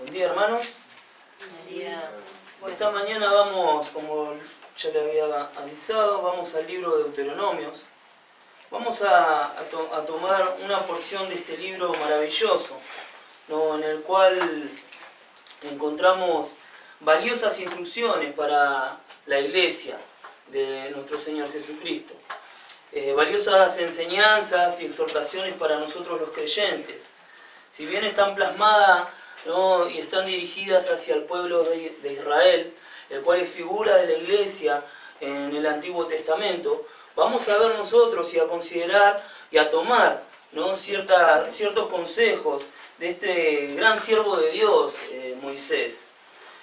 Buen día, hermanos. Esta mañana vamos, como ya le había avisado, vamos al libro de Deuteronomios. Vamos a tomar una porción de este libro maravilloso, ¿no? En el cual encontramos valiosas instrucciones para la iglesia de nuestro Señor Jesucristo. Valiosas enseñanzas y exhortaciones para nosotros los creyentes. Si bien están plasmadas, ¿no?, y están dirigidas hacia el pueblo de Israel, el cual es figura de la iglesia en el Antiguo Testamento, vamos a ver nosotros y a considerar y a tomar, ¿no?, ciertos consejos de este gran siervo de Dios, Moisés,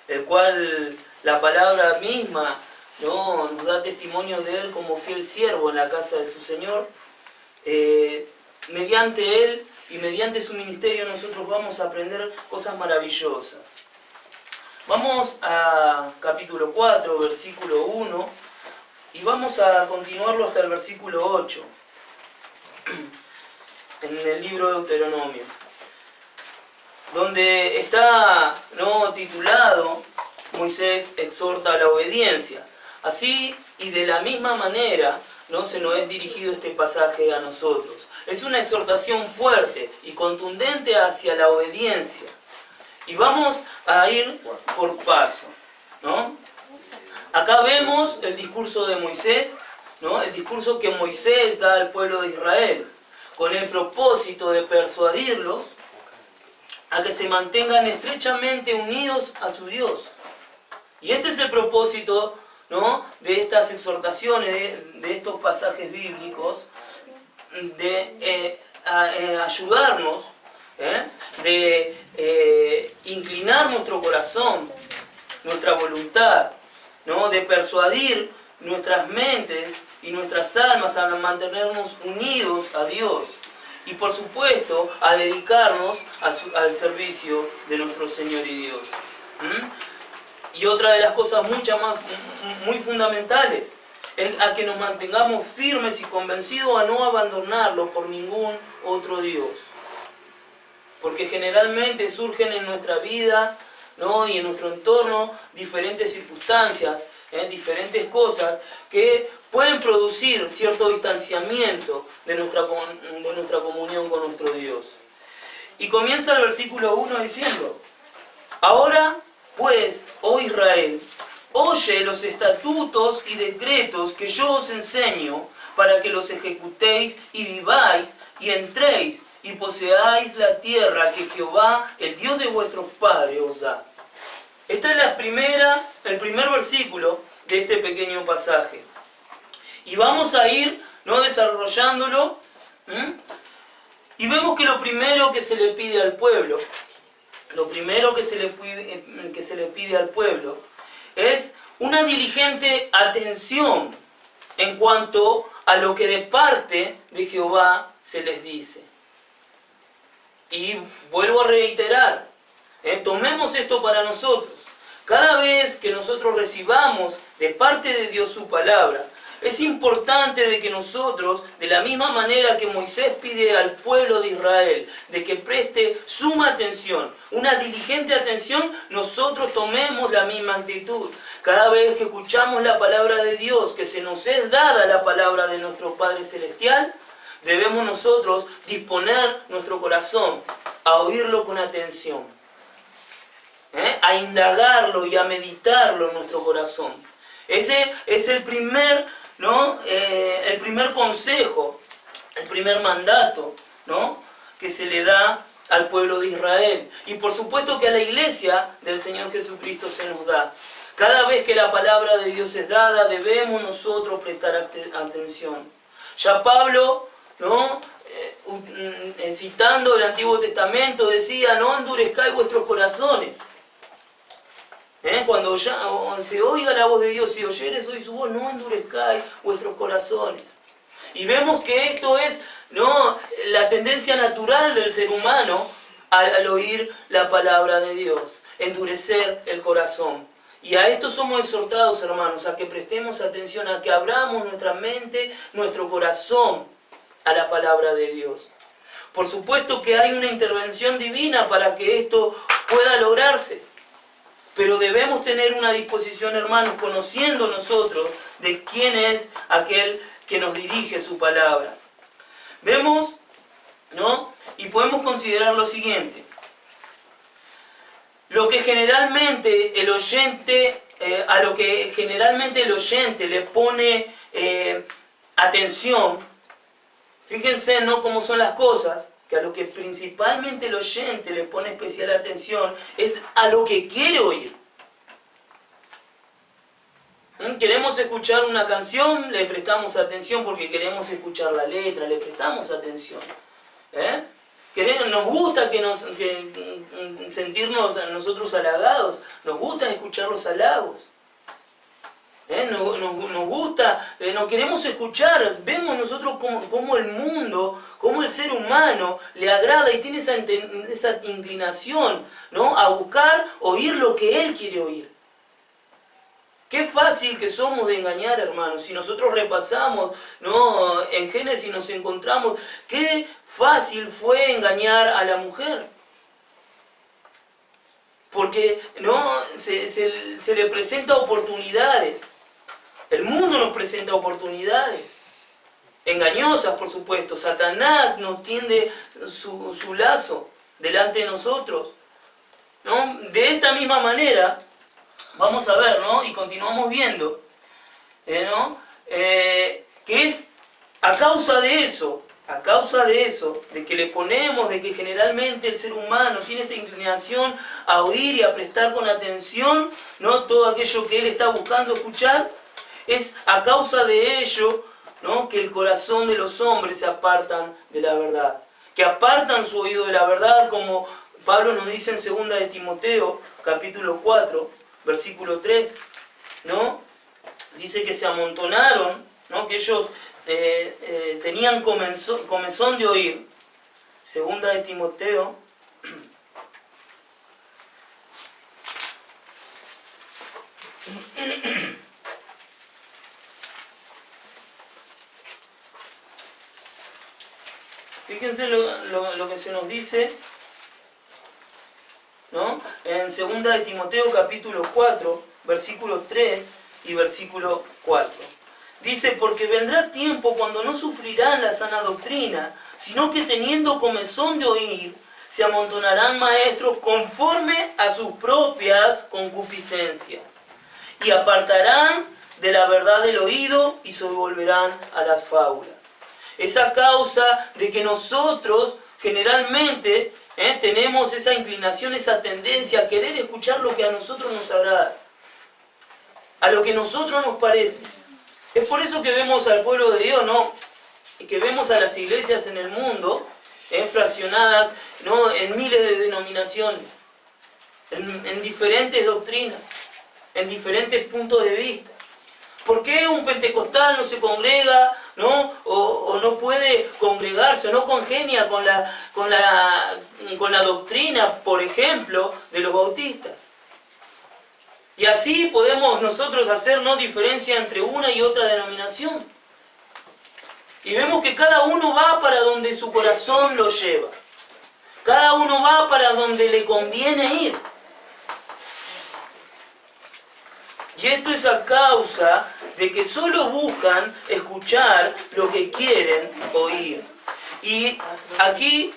el cual la palabra misma, ¿no?, nos da testimonio de él como fiel siervo en la casa de su Señor. Mediante él y mediante su ministerio nosotros vamos a aprender cosas maravillosas. Vamos a capítulo 4, versículo 1, y vamos a continuarlo hasta el versículo 8, en el libro de Deuteronomio, donde está, ¿no?, titulado Moisés exhorta a la obediencia. Así y de la misma manera, ¿no?, se nos es dirigido este pasaje a nosotros. Es una exhortación fuerte y contundente hacia la obediencia. Y vamos a ir por paso, ¿no? Acá vemos el discurso de Moisés, ¿no?, el discurso que Moisés da al pueblo de Israel, con el propósito de persuadirlos a que se mantengan estrechamente unidos a su Dios. Y este es el propósito, ¿no?, de estas exhortaciones, de estos pasajes bíblicos, de ayudarnos, de inclinar nuestro corazón, nuestra voluntad, ¿no?, de persuadir nuestras mentes y nuestras almas a mantenernos unidos a Dios y, por supuesto, a dedicarnos al servicio de nuestro Señor y Dios. Y otra de las cosas muy fundamentales es a que nos mantengamos firmes y convencidos a no abandonarlo por ningún otro Dios. Porque generalmente surgen en nuestra vida, ¿no?, y en nuestro entorno diferentes circunstancias, diferentes cosas que pueden producir cierto distanciamiento de nuestra comunión con nuestro Dios. Y comienza el versículo 1 diciendo: Ahora pues, oh Israel, oye los estatutos y decretos que yo os enseño, para que los ejecutéis y viváis y entréis y poseáis la tierra que Jehová, el Dios de vuestros padres, os da. Este es el primer versículo de este pequeño pasaje. Y vamos a ir, ¿no?, desarrollándolo. Y vemos que lo primero que se le pide al pueblo, es una diligente atención en cuanto a lo que de parte de Jehová se les dice. Y vuelvo a reiterar, tomemos esto para nosotros. Cada vez que nosotros recibamos de parte de Dios su palabra, es importante de que nosotros, de la misma manera que Moisés pide al pueblo de Israel, de que preste suma atención, una diligente atención, nosotros tomemos la misma actitud. Cada vez que escuchamos la palabra de Dios, que se nos es dada la palabra de nuestro Padre Celestial, debemos nosotros disponer nuestro corazón a oírlo con atención, a indagarlo y a meditarlo en nuestro corazón. Ese es el primer, ¿no?, el primer consejo, el primer mandato, ¿no?, que se le da al pueblo de Israel. Y por supuesto que a la iglesia del Señor Jesucristo se nos da. Cada vez que la palabra de Dios es dada, debemos nosotros prestar atención. Ya Pablo, ¿no?, citando el Antiguo Testamento, decía: no endurezcáis vuestros corazones. Cuando ya se oiga la voz de Dios, si oyeres hoy su voz, no endurezcáis vuestros corazones. Y vemos que esto es, ¿no?, la tendencia natural del ser humano al oír la palabra de Dios, endurecer el corazón. Y a esto somos exhortados, hermanos, a que prestemos atención, a que abramos nuestra mente, nuestro corazón a la palabra de Dios. Por supuesto que hay una intervención divina para que esto pueda lograrse. Pero debemos tener una disposición, hermanos, conociendo nosotros de quién es aquel que nos dirige su palabra. Vemos, ¿no? Y podemos considerar lo siguiente. Lo que generalmente el oyente, a lo que generalmente el oyente le pone atención, fíjense, ¿no?, cómo son las cosas, que a lo que principalmente el oyente le pone especial atención es a lo que quiere oír. Queremos escuchar una canción, le prestamos atención porque queremos escuchar la letra, le prestamos atención. Nos gusta sentirnos nosotros halagados, nos gusta escuchar los halagos. Nos gusta, nos queremos escuchar, vemos nosotros cómo el mundo, cómo el ser humano le agrada y tiene esa inclinación, ¿no?, a buscar oír lo que él quiere oír. Qué fácil que somos de engañar, hermanos. Si nosotros repasamos, ¿no?, en Génesis nos encontramos, qué fácil fue engañar a la mujer. Porque no se le presenta oportunidades. El mundo nos presenta oportunidades. Engañosas, por supuesto. Satanás nos tiende su lazo delante de nosotros, ¿no? De esta misma manera, vamos a ver, ¿no?, y continuamos viendo, ¿no?, que es a causa de eso, de que le ponemos, de que generalmente el ser humano tiene esta inclinación a oír y a prestar con atención, ¿no?, todo aquello que él está buscando escuchar, es a causa de ello, ¿no?, que el corazón de los hombres se apartan de la verdad, que apartan su oído de la verdad, como Pablo nos dice en 2 de Timoteo, capítulo 4, versículo 3, ¿no? Dice que se amontonaron, ¿no?, que ellos tenían comezón de oír. 2 de Timoteo, fíjense lo que se nos dice, ¿no?, en 2 de Timoteo capítulo 4, versículo 3 y versículo 4. Dice, porque vendrá tiempo cuando no sufrirán la sana doctrina, sino que teniendo comezón de oír, se amontonarán maestros conforme a sus propias concupiscencias, y apartarán de la verdad del oído y se volverán a las fábulas. Es a causa de que nosotros generalmente tenemos esa inclinación, esa tendencia a querer escuchar lo que a nosotros nos agrada, a lo que a nosotros nos parece. Es por eso que vemos al pueblo de Dios, ¿no?, y que vemos a las iglesias en el mundo, fraccionadas, ¿no?, en miles de denominaciones, en diferentes doctrinas, en diferentes puntos de vista. ¿Por qué un pentecostal no se congrega, ¿no?, o no puede congregarse, o no congenia con la doctrina, por ejemplo, de los bautistas? Y así podemos nosotros hacer, ¿no?, diferencia entre una y otra denominación. Y vemos que cada uno va para donde su corazón lo lleva. Cada uno va para donde le conviene ir. Y esto es a causa de que solo buscan escuchar lo que quieren oír. Y aquí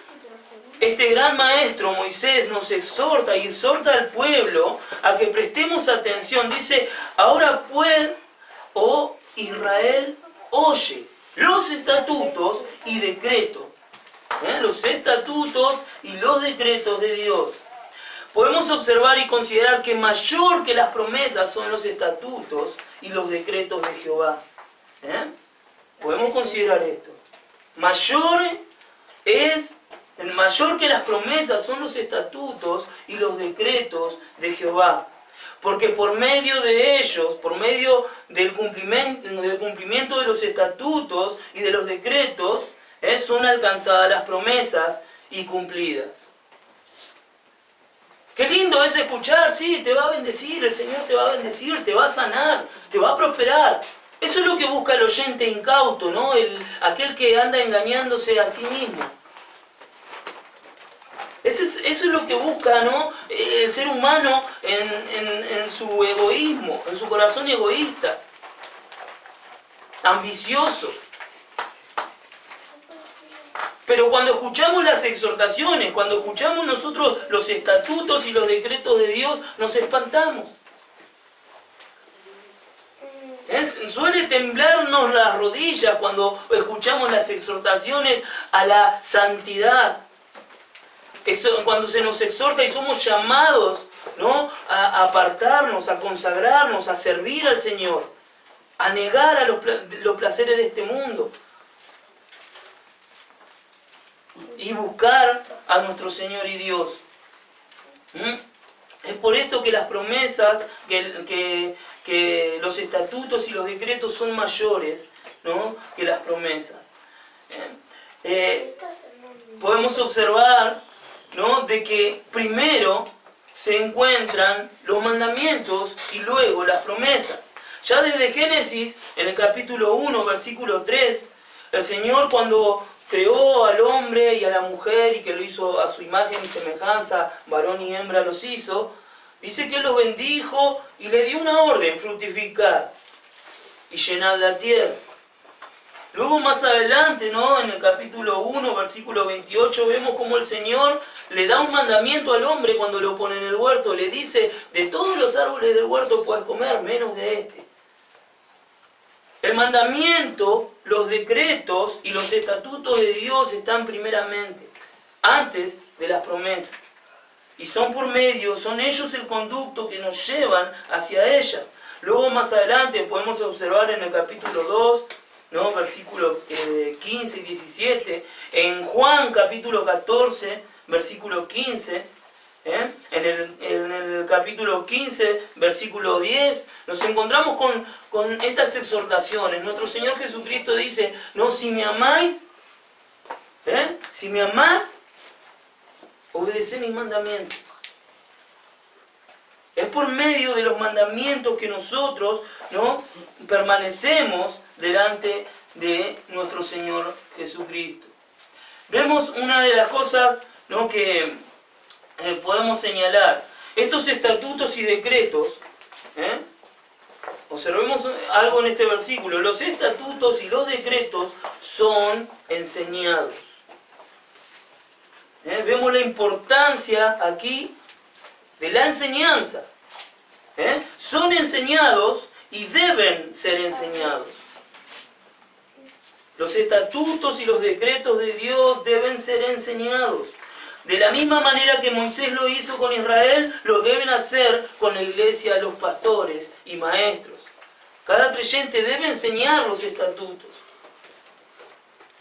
este gran maestro Moisés nos exhorta y exhorta al pueblo a que prestemos atención. Dice, ahora pues, oh Israel, oye los estatutos y decretos. Los estatutos y los decretos de Dios. Podemos observar y considerar que mayor que las promesas son los estatutos y los decretos de Jehová. Podemos considerar esto. Mayor que las promesas son los estatutos y los decretos de Jehová. Porque por medio de ellos, por medio del cumplimiento de los estatutos y de los decretos, son alcanzadas las promesas y cumplidas. Qué lindo es escuchar, sí, te va a bendecir, el Señor te va a bendecir, te va a sanar, te va a prosperar. Eso es lo que busca el oyente incauto, ¿no? Aquel que anda engañándose a sí mismo. Eso es lo que busca, ¿no?, el ser humano en su egoísmo, en su corazón egoísta, ambicioso. Pero cuando escuchamos las exhortaciones, cuando escuchamos nosotros los estatutos y los decretos de Dios, nos espantamos. Suele temblarnos las rodillas cuando escuchamos las exhortaciones a la santidad. Cuando se nos exhorta y somos llamados, ¿no?, a apartarnos, a consagrarnos, a servir al Señor, a negar a los placeres de este mundo y buscar a nuestro Señor y Dios. Es por esto que las promesas, que los estatutos y los decretos son mayores, ¿no?, que las promesas. Podemos observar, ¿no?, de que primero se encuentran los mandamientos y luego las promesas. Ya desde Génesis, en el capítulo 1, versículo 3, el Señor, cuando creó al hombre y a la mujer y que lo hizo a su imagen y semejanza, varón y hembra los hizo, dice que Él los bendijo y le dio una orden: fructificar y llenar la tierra. Luego más adelante, ¿no?, en el capítulo 1, versículo 28, vemos cómo el Señor le da un mandamiento al hombre cuando lo pone en el huerto. Le dice: de todos los árboles del huerto puedes comer, menos de este. El mandamiento, los decretos y los estatutos de Dios están primeramente, antes de las promesas. Y son ellos el conducto que nos llevan hacia ella. Luego más adelante podemos observar en el capítulo 2, ¿no?, versículos 15 y 17, en Juan capítulo 14, versículo 15, en el capítulo 15, versículo 10, nos encontramos con estas exhortaciones. Nuestro Señor Jesucristo dice: no, si me amáis, obedeced mis mandamientos. Es por medio de los mandamientos que nosotros, ¿no?, permanecemos delante de nuestro Señor Jesucristo. Vemos una de las cosas, ¿no?, que podemos señalar. Estos estatutos y decretos, observemos algo en este versículo: los estatutos y los decretos son enseñados. Vemos la importancia aquí de la enseñanza. Son enseñados y deben ser enseñados. Los estatutos y los decretos de Dios deben ser enseñados. De la misma manera que Moisés lo hizo con Israel, lo deben hacer con la iglesia, los pastores y maestros. Cada creyente debe enseñar los estatutos.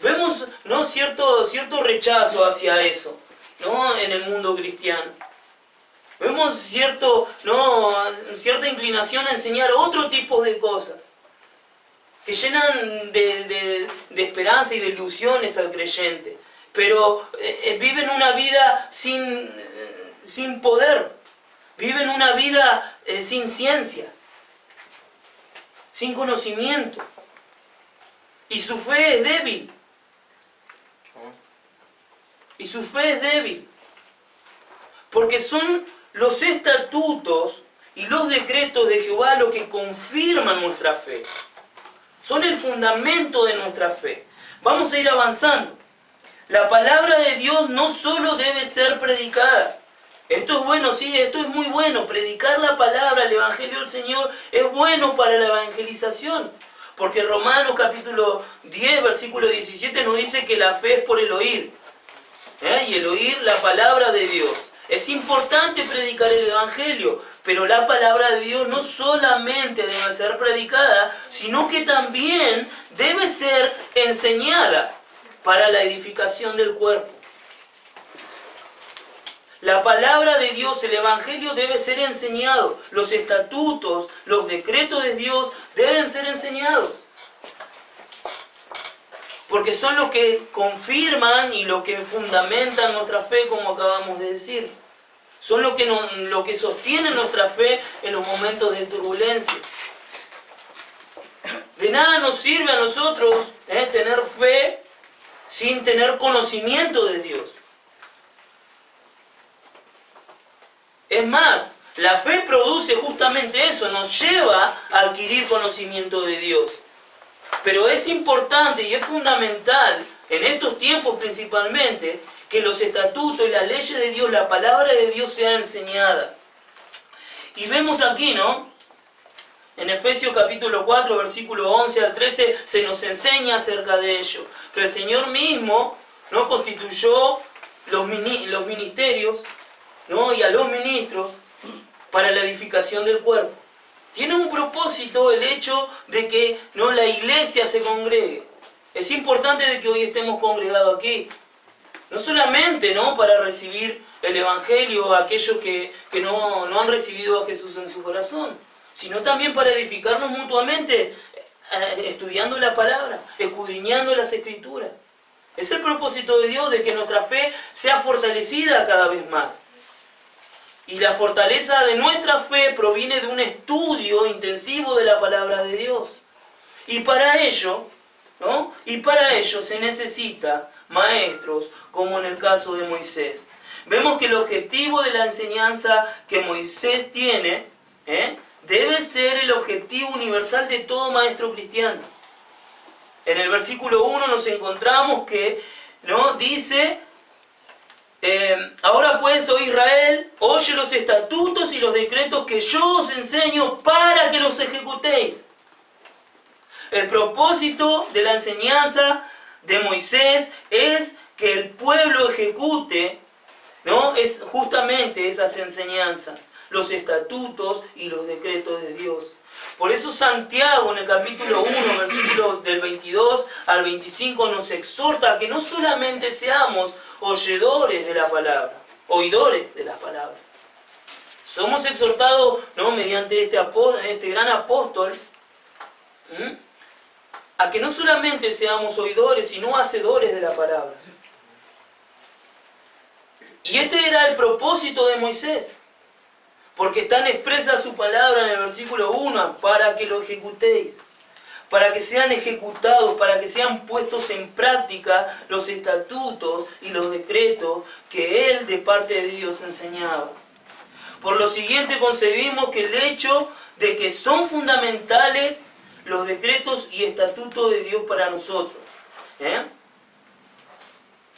Vemos, ¿no?, cierto rechazo hacia eso, ¿no?, en el mundo cristiano. Vemos cierta inclinación a enseñar otro tipo de cosas que llenan de esperanza y de ilusiones al creyente, pero viven una vida sin poder, viven una vida sin ciencia, sin conocimiento, y su fe es débil. Y su fe es débil, porque son los estatutos y los decretos de Jehová lo que confirman nuestra fe. Son el fundamento de nuestra fe. Vamos a ir avanzando. La palabra de Dios no solo debe ser predicada. Esto es bueno, sí, esto es muy bueno. Predicar la palabra, el Evangelio del Señor, es bueno para la evangelización. Porque Romanos capítulo 10, versículo 17 nos dice que la fe es por el oír. Y el oír la palabra de Dios. Es importante predicar el Evangelio, pero la palabra de Dios no solamente debe ser predicada, sino que también debe ser enseñada para la edificación del cuerpo. La palabra de Dios, el Evangelio, debe ser enseñado. Los estatutos, los decretos de Dios deben ser enseñados. Porque son lo que confirman y lo que fundamentan nuestra fe, como acabamos de decir. Son lo que sostiene nuestra fe en los momentos de turbulencia. De nada nos sirve a nosotros tener fe sin tener conocimiento de Dios. Es más, la fe produce justamente eso, nos lleva a adquirir conocimiento de Dios. Pero es importante y es fundamental, en estos tiempos principalmente, que los estatutos y las leyes de Dios, la palabra de Dios sea enseñada. Y vemos aquí, ¿no? En Efesios capítulo 4, versículo 11 al 13, se nos enseña acerca de ello. Que el Señor mismo, ¿no?, constituyó los ministerios, ¿no?, y a los ministros para la edificación del cuerpo. Tiene un propósito el hecho de que, ¿no?, la iglesia se congregue. Es importante de que hoy estemos congregados aquí. No solamente, ¿no?, para recibir el Evangelio a aquellos que no han recibido a Jesús en su corazón, sino también para edificarnos mutuamente, estudiando la palabra, escudriñando las Escrituras. Es el propósito de Dios, de que nuestra fe sea fortalecida cada vez más. Y la fortaleza de nuestra fe proviene de un estudio intensivo de la palabra de Dios. Y para ello, ¿no?, se necesita maestros, como en el caso de Moisés. Vemos que el objetivo de la enseñanza que Moisés tiene, debe ser el objetivo universal de todo maestro cristiano. En el versículo 1 nos encontramos que, ¿no?, dice: ahora pues, oh Israel, oye los estatutos y los decretos que yo os enseño para que los ejecutéis. El propósito de la enseñanza de Moisés es que el pueblo ejecute, ¿no?, es justamente esas enseñanzas, los estatutos y los decretos de Dios. Por eso Santiago en el capítulo 1, versículo del 22 al 25 nos exhorta a que no solamente seamos oyedores de la palabra, oidores de las palabras. Somos exhortados, ¿no?, mediante este gran apóstol, a que no solamente seamos oidores, sino hacedores de la palabra. Y este era el propósito de Moisés, porque está expresa su palabra en el versículo 1, para que lo ejecutéis, para que sean ejecutados, para que sean puestos en práctica los estatutos y los decretos que él de parte de Dios enseñaba. Por lo siguiente concebimos que el hecho de que son fundamentales los decretos y estatutos de Dios para nosotros.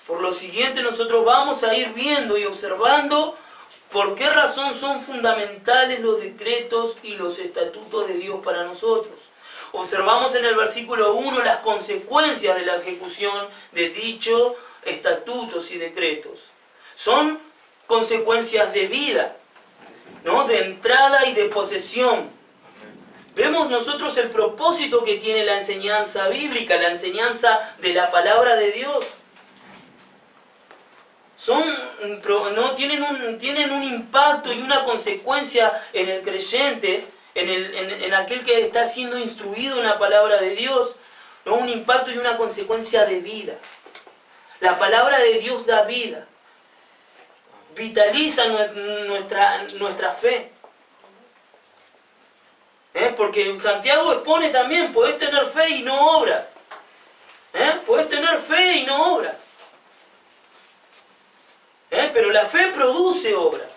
Por lo siguiente nosotros vamos a ir viendo y observando por qué razón son fundamentales los decretos y los estatutos de Dios para nosotros. Observamos en el versículo 1 las consecuencias de la ejecución de dichos estatutos y decretos. Son consecuencias de vida, ¿no?, de entrada y de posesión. Vemos nosotros el propósito que tiene la enseñanza bíblica, la enseñanza de la palabra de Dios. Tienen un impacto y una consecuencia en el creyente, en aquel que está siendo instruido en la palabra de Dios, ¿no?, un impacto y una consecuencia de vida. La palabra de Dios da vida, vitaliza nuestra fe. Porque Santiago expone también: podés tener fe y no obras. Podés tener fe y no obras. Pero la fe produce obras.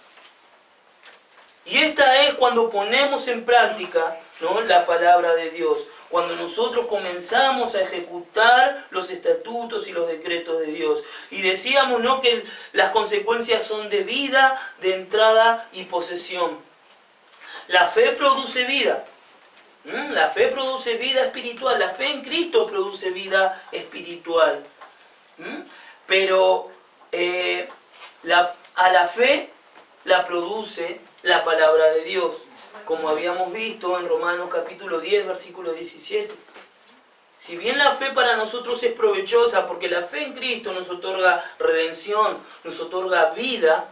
Y esta es cuando ponemos en práctica, ¿no?, la palabra de Dios. Cuando nosotros comenzamos a ejecutar los estatutos y los decretos de Dios. Y decíamos, ¿no?, que las consecuencias son de vida, de entrada y posesión. La fe produce vida. La fe produce vida espiritual. La fe en Cristo produce vida espiritual. Pero a la fe la produce la palabra de Dios, como habíamos visto en Romanos capítulo 10, versículo 17. Si bien la fe para nosotros es provechosa, porque la fe en Cristo nos otorga redención, nos otorga vida,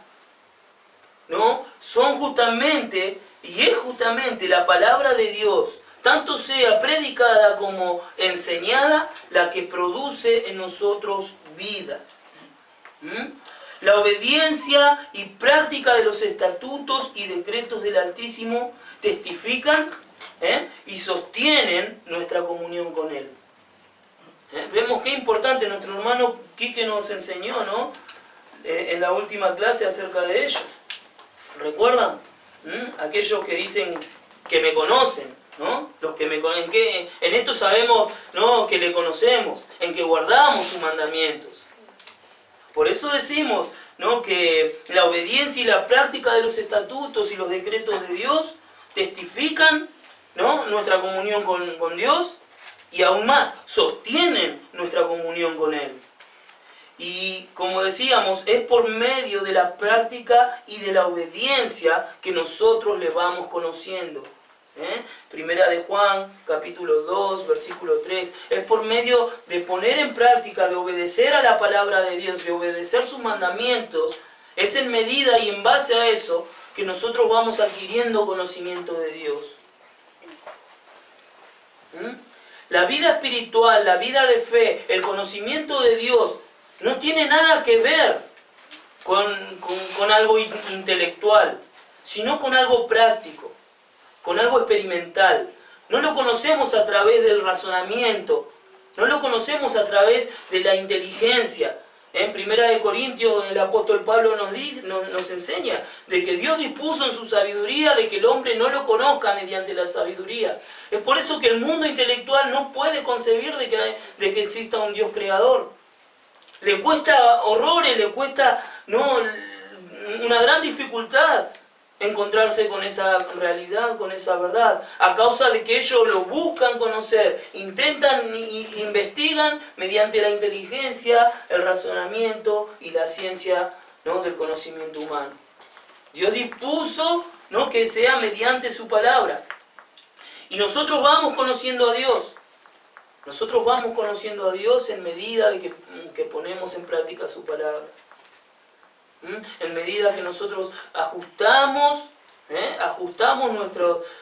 ¿no?, son justamente, y es justamente la palabra de Dios, tanto sea predicada como enseñada, la que produce en nosotros vida. La obediencia y práctica de los estatutos y decretos del Altísimo testifican y sostienen nuestra comunión con Él. Vemos qué importante, nuestro hermano Quique nos enseñó, ¿no?, en la última clase acerca de ello. ¿Recuerdan? Aquellos que dicen que me conocen, ¿no? Los que me conocen, en esto sabemos, ¿no?, que le conocemos, en que guardamos sus mandamientos. Por eso decimos, ¿no?, que la obediencia y la práctica de los estatutos y los decretos de Dios testifican, ¿no?, nuestra comunión con Dios y aún más, sostienen nuestra comunión con Él. Y como decíamos, es por medio de la práctica y de la obediencia que nosotros le vamos conociendo. Primera de Juan, capítulo 2, versículo 3. Es por medio de poner en práctica, de obedecer a la palabra de Dios, de obedecer sus mandamientos. Es en medida y en base a eso que nosotros vamos adquiriendo conocimiento de Dios. La vida espiritual, la vida de fe, el conocimiento de Dios no tiene nada que ver con algo intelectual, sino con algo práctico, con algo experimental. No lo conocemos a través del razonamiento, no lo conocemos a través de la inteligencia. En Primera de Corintios el apóstol Pablo nos enseña de que Dios dispuso en su sabiduría de que el hombre no lo conozca mediante la sabiduría. Es por eso que el mundo intelectual no puede concebir de que exista un Dios creador. Le cuesta horrores, le cuesta una gran dificultad encontrarse con esa realidad, con esa verdad, a causa de que ellos lo buscan conocer, intentan e investigan mediante la inteligencia, el razonamiento y la ciencia, ¿no?, del conocimiento humano. Dios dispuso, ¿no?, que sea mediante su palabra. Y nosotros vamos conociendo a Dios. Nosotros vamos conociendo a Dios en medida de que ponemos en práctica su palabra. En medida que nosotros ajustamos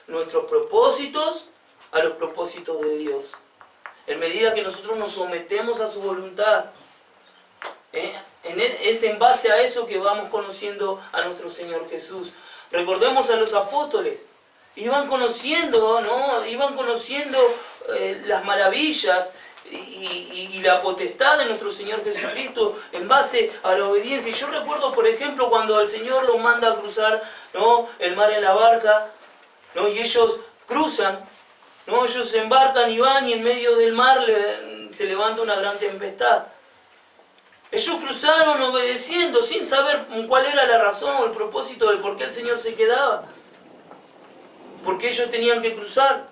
nuestros propósitos a los propósitos de Dios. En medida que nosotros nos sometemos a su voluntad. Es en base a eso que vamos conociendo a nuestro Señor Jesús. Recordemos a los apóstoles. Iban conociendo, ¿no?, las maravillas y la potestad de nuestro Señor Jesucristo en base a la obediencia. Y yo recuerdo, por ejemplo, cuando el Señor los manda a cruzar, ¿no?, el mar en la barca, ¿no?, y ellos cruzan, ¿no?, ellos se embarcan y van, y en medio del mar se levanta una gran tempestad. Ellos cruzaron obedeciendo, sin saber cuál era la razón o el propósito del por qué el Señor se quedaba. Porque ellos tenían que cruzar.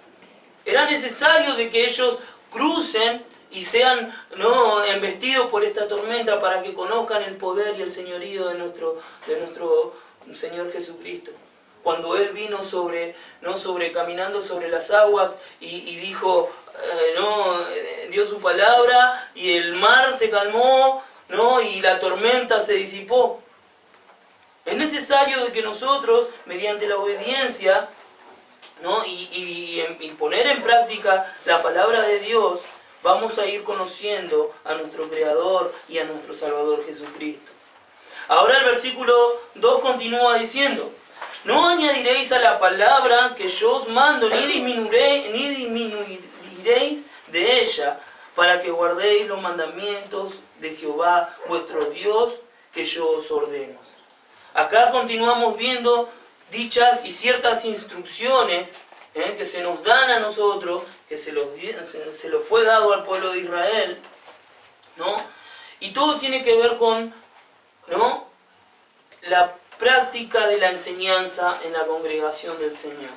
Era necesario de que ellos crucen y sean, ¿no?, embestidos por esta tormenta para que conozcan el poder y el señorío de nuestro Señor Jesucristo. Cuando Él vino caminando sobre las aguas y dijo, dio su palabra y el mar se calmó, ¿no?, y la tormenta se disipó. Es necesario de que nosotros, mediante la obediencia, ¿no?, y poner en práctica la palabra de Dios, vamos a ir conociendo a nuestro Creador y a nuestro Salvador Jesucristo. Ahora el versículo 2 continúa diciendo: no añadiréis a la palabra que yo os mando, ni disminuiréis de ella, para que guardéis los mandamientos de Jehová vuestro Dios, que yo os ordeno. Acá continuamos viendo dichas y ciertas instrucciones que se nos dan a nosotros, que se lo fue dado al pueblo de Israel, ¿no? Y todo tiene que ver con, ¿no?, la práctica de la enseñanza en la congregación del Señor.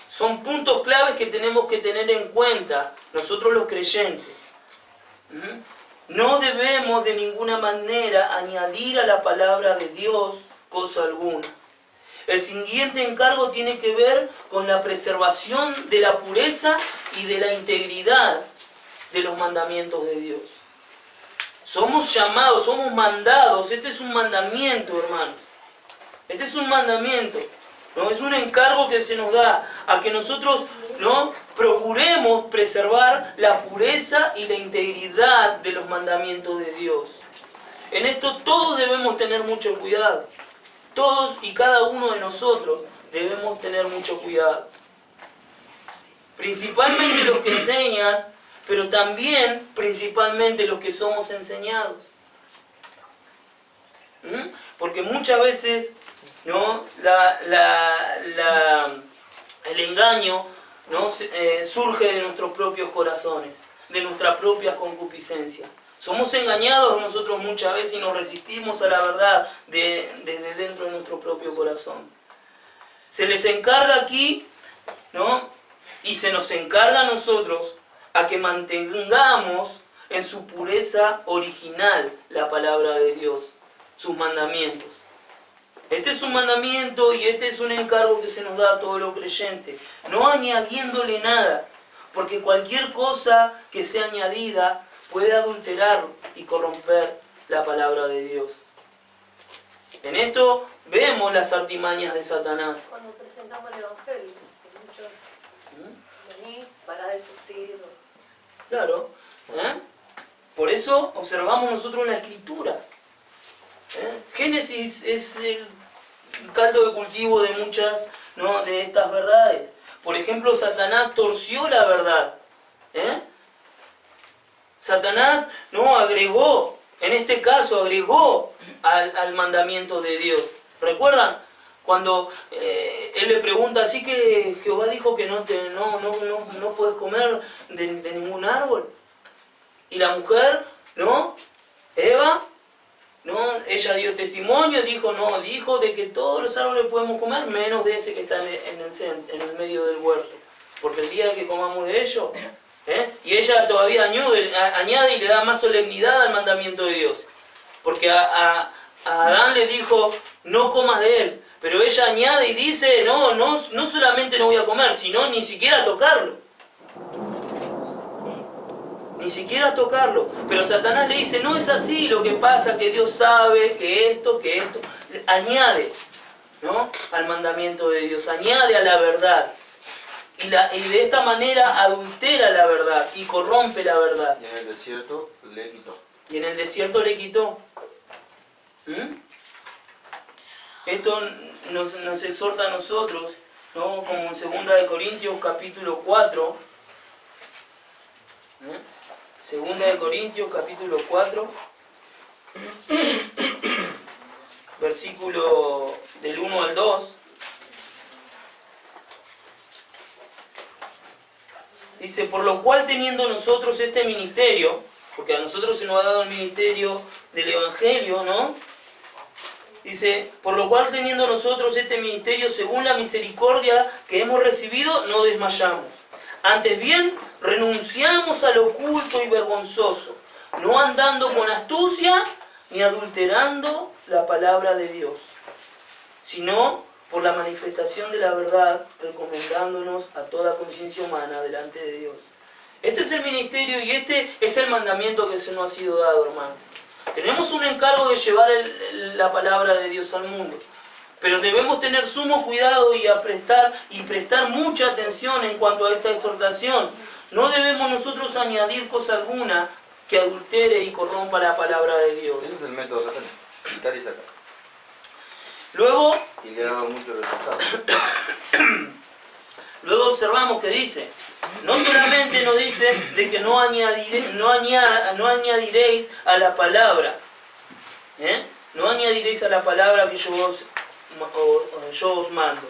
Son puntos claves que tenemos que tener en cuenta nosotros los creyentes. No debemos de ninguna manera añadir a la palabra de Dios cosa alguna. El siguiente encargo tiene que ver con la preservación de la pureza y de la integridad de los mandamientos de Dios. Somos llamados, somos mandados. Este es un mandamiento, hermanos. Este es un mandamiento, ¿no? Es un encargo que se nos da a que nosotros, ¿no?, procuremos preservar la pureza y la integridad de los mandamientos de Dios. En esto todos debemos tener mucho cuidado. Todos y cada uno de nosotros debemos tener mucho cuidado. Principalmente los que enseñan, pero también principalmente los que somos enseñados. Porque muchas veces, ¿no? El engaño, ¿no? Surge de nuestros propios corazones, de nuestra propia concupiscencia. Somos engañados nosotros muchas veces y nos resistimos a la verdad desde dentro de nuestro propio corazón. Se les encarga aquí, ¿no? Y se nos encarga a nosotros a que mantengamos en su pureza original la palabra de Dios, sus mandamientos. Este es un mandamiento y este es un encargo que se nos da a todos los creyentes, no añadiéndole nada, porque cualquier cosa que sea añadida puede adulterar y corromper la palabra de Dios. En esto vemos las artimañas de Satanás. Cuando presentamos el Evangelio, que muchos venís para de sufrir. Claro. Por eso observamos nosotros la Escritura. Génesis es el caldo de cultivo de muchas, ¿no? de estas verdades. Por ejemplo, Satanás torció la verdad. Satanás no agregó, en este caso agregó al mandamiento de Dios. ¿Recuerdan? Cuando él le pregunta, así que Jehová dijo que no puedes comer de ningún árbol. Y la mujer, ¿no? Eva, ¿no? Ella dio testimonio, dijo de que todos los árboles podemos comer, menos de ese que está en el medio del huerto. Porque el día que comamos de ello, y ella todavía añade y le da más solemnidad al mandamiento de Dios. Porque a Adán le dijo, no comas de él. Pero ella añade y dice, no solamente no voy a comer, sino ni siquiera tocarlo. Ni siquiera tocarlo. Pero Satanás le dice, no es así, lo que pasa que Dios sabe que esto. Añade, ¿no? Al mandamiento de Dios, añade a la verdad. Y de esta manera adultera la verdad y corrompe la verdad. Y en el desierto le quitó. Y en el desierto le quitó. Esto nos exhorta a nosotros, ¿no? Como en 2 de Corintios capítulo 4. 2 de Corintios capítulo 4. Versículo del 1 al 2. Dice, por lo cual teniendo nosotros este ministerio, porque a nosotros se nos ha dado el ministerio del Evangelio, ¿no? Dice, por lo cual teniendo nosotros este ministerio según la misericordia que hemos recibido, no desmayamos. Antes bien, renunciamos a lo oculto y vergonzoso, no andando con astucia ni adulterando la palabra de Dios, sino por la manifestación de la verdad, recomendándonos a toda conciencia humana delante de Dios. Este es el ministerio y este es el mandamiento que se nos ha sido dado, hermano. Tenemos un encargo de llevar la palabra de Dios al mundo, pero debemos tener sumo cuidado y prestar mucha atención en cuanto a esta exhortación. No debemos nosotros añadir cosa alguna que adultere y corrompa la palabra de Dios. Ese es el método de Satanás, quitar y sacar. Luego, Y le ha dado muchos resultados. luego observamos que dice, no solamente nos dice de que no añadiréis a la palabra, no añadiréis a la palabra que yo os mando,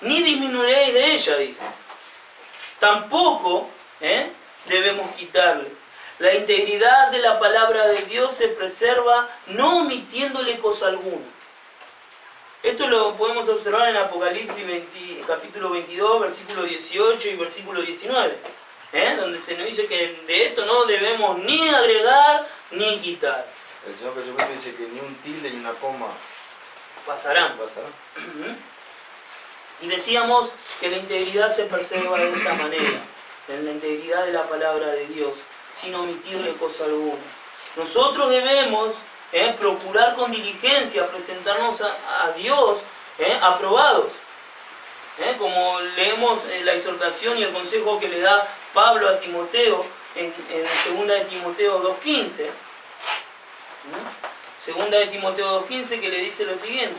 ni disminuiréis de ella, dice. Tampoco debemos quitarle. La integridad de la palabra de Dios se preserva no omitiéndole cosa alguna. Esto lo podemos observar en Apocalipsis capítulo 22, versículo 18 y versículo 19, donde se nos dice que de esto no debemos ni agregar ni quitar. El Señor Jesucristo dice que ni un tilde ni una coma Pasarán. Y decíamos que la integridad se preserva de esta manera, en la integridad de la palabra de Dios, sin omitirle cosa alguna. Nosotros debemos procurar con diligencia presentarnos a Dios aprobados. Como leemos la exhortación y el consejo que le da Pablo a Timoteo en 2 de Timoteo 2.15. 2 de Timoteo 2.15, que le dice lo siguiente.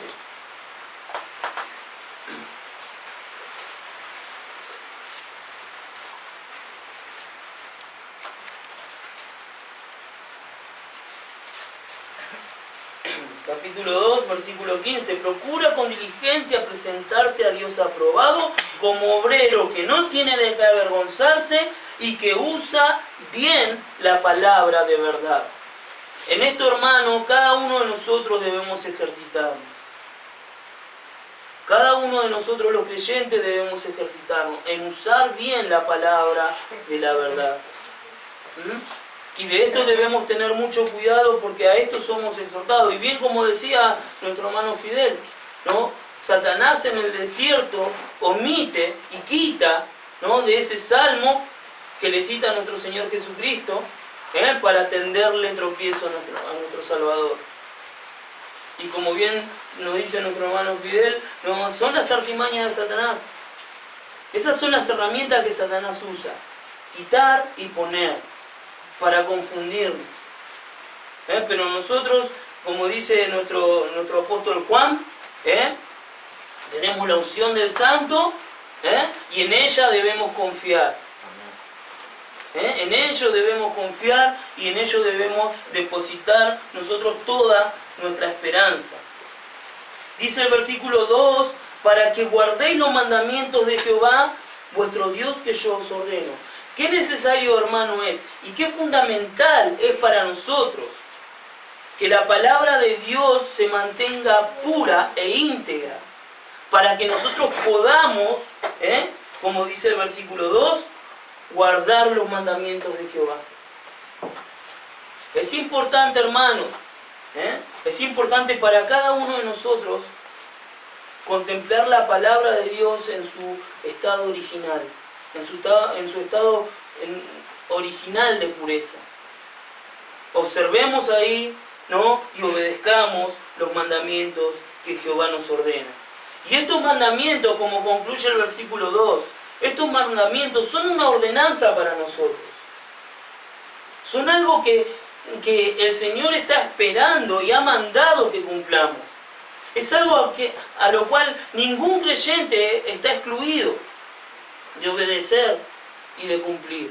capítulo 2, versículo 15. Procura con diligencia presentarte a Dios aprobado como obrero que no tiene de qué avergonzarse y que usa bien la palabra de verdad. En esto, hermano, cada uno de nosotros debemos ejercitarnos. Cada uno de nosotros los creyentes debemos ejercitarnos en usar bien la palabra de la verdad. Y de esto debemos tener mucho cuidado porque a esto somos exhortados. Y bien como decía nuestro hermano Fidel, ¿no? Satanás en el desierto omite y quita, ¿no?, de ese salmo que le cita a nuestro Señor Jesucristo, para tenderle tropiezo a nuestro Salvador. Y como bien nos dice nuestro hermano Fidel, no son las artimañas de Satanás. Esas son las herramientas que Satanás usa. Quitar y poner para confundirnos. Pero nosotros, como dice nuestro apóstol Juan, tenemos la unción del Santo, y en ella debemos confiar. En ello debemos confiar y en ello debemos depositar nosotros toda nuestra esperanza. Dice el versículo 2, para que guardéis los mandamientos de Jehová, vuestro Dios, que yo os ordeno. Qué necesario, hermano, es y qué fundamental es para nosotros que la palabra de Dios se mantenga pura e íntegra, para que nosotros podamos, como dice el versículo 2, guardar los mandamientos de Jehová. Es importante, hermanos, es importante para cada uno de nosotros contemplar la palabra de Dios en su estado original, en su estado original de pureza. Observemos ahí, ¿no?, y obedezcamos los mandamientos que Jehová nos ordena. Y estos mandamientos, como concluye el versículo 2, estos mandamientos son una ordenanza para nosotros. Son algo que el Señor está esperando y ha mandado que cumplamos. Es algo a lo cual ningún creyente está excluido de obedecer y de cumplir.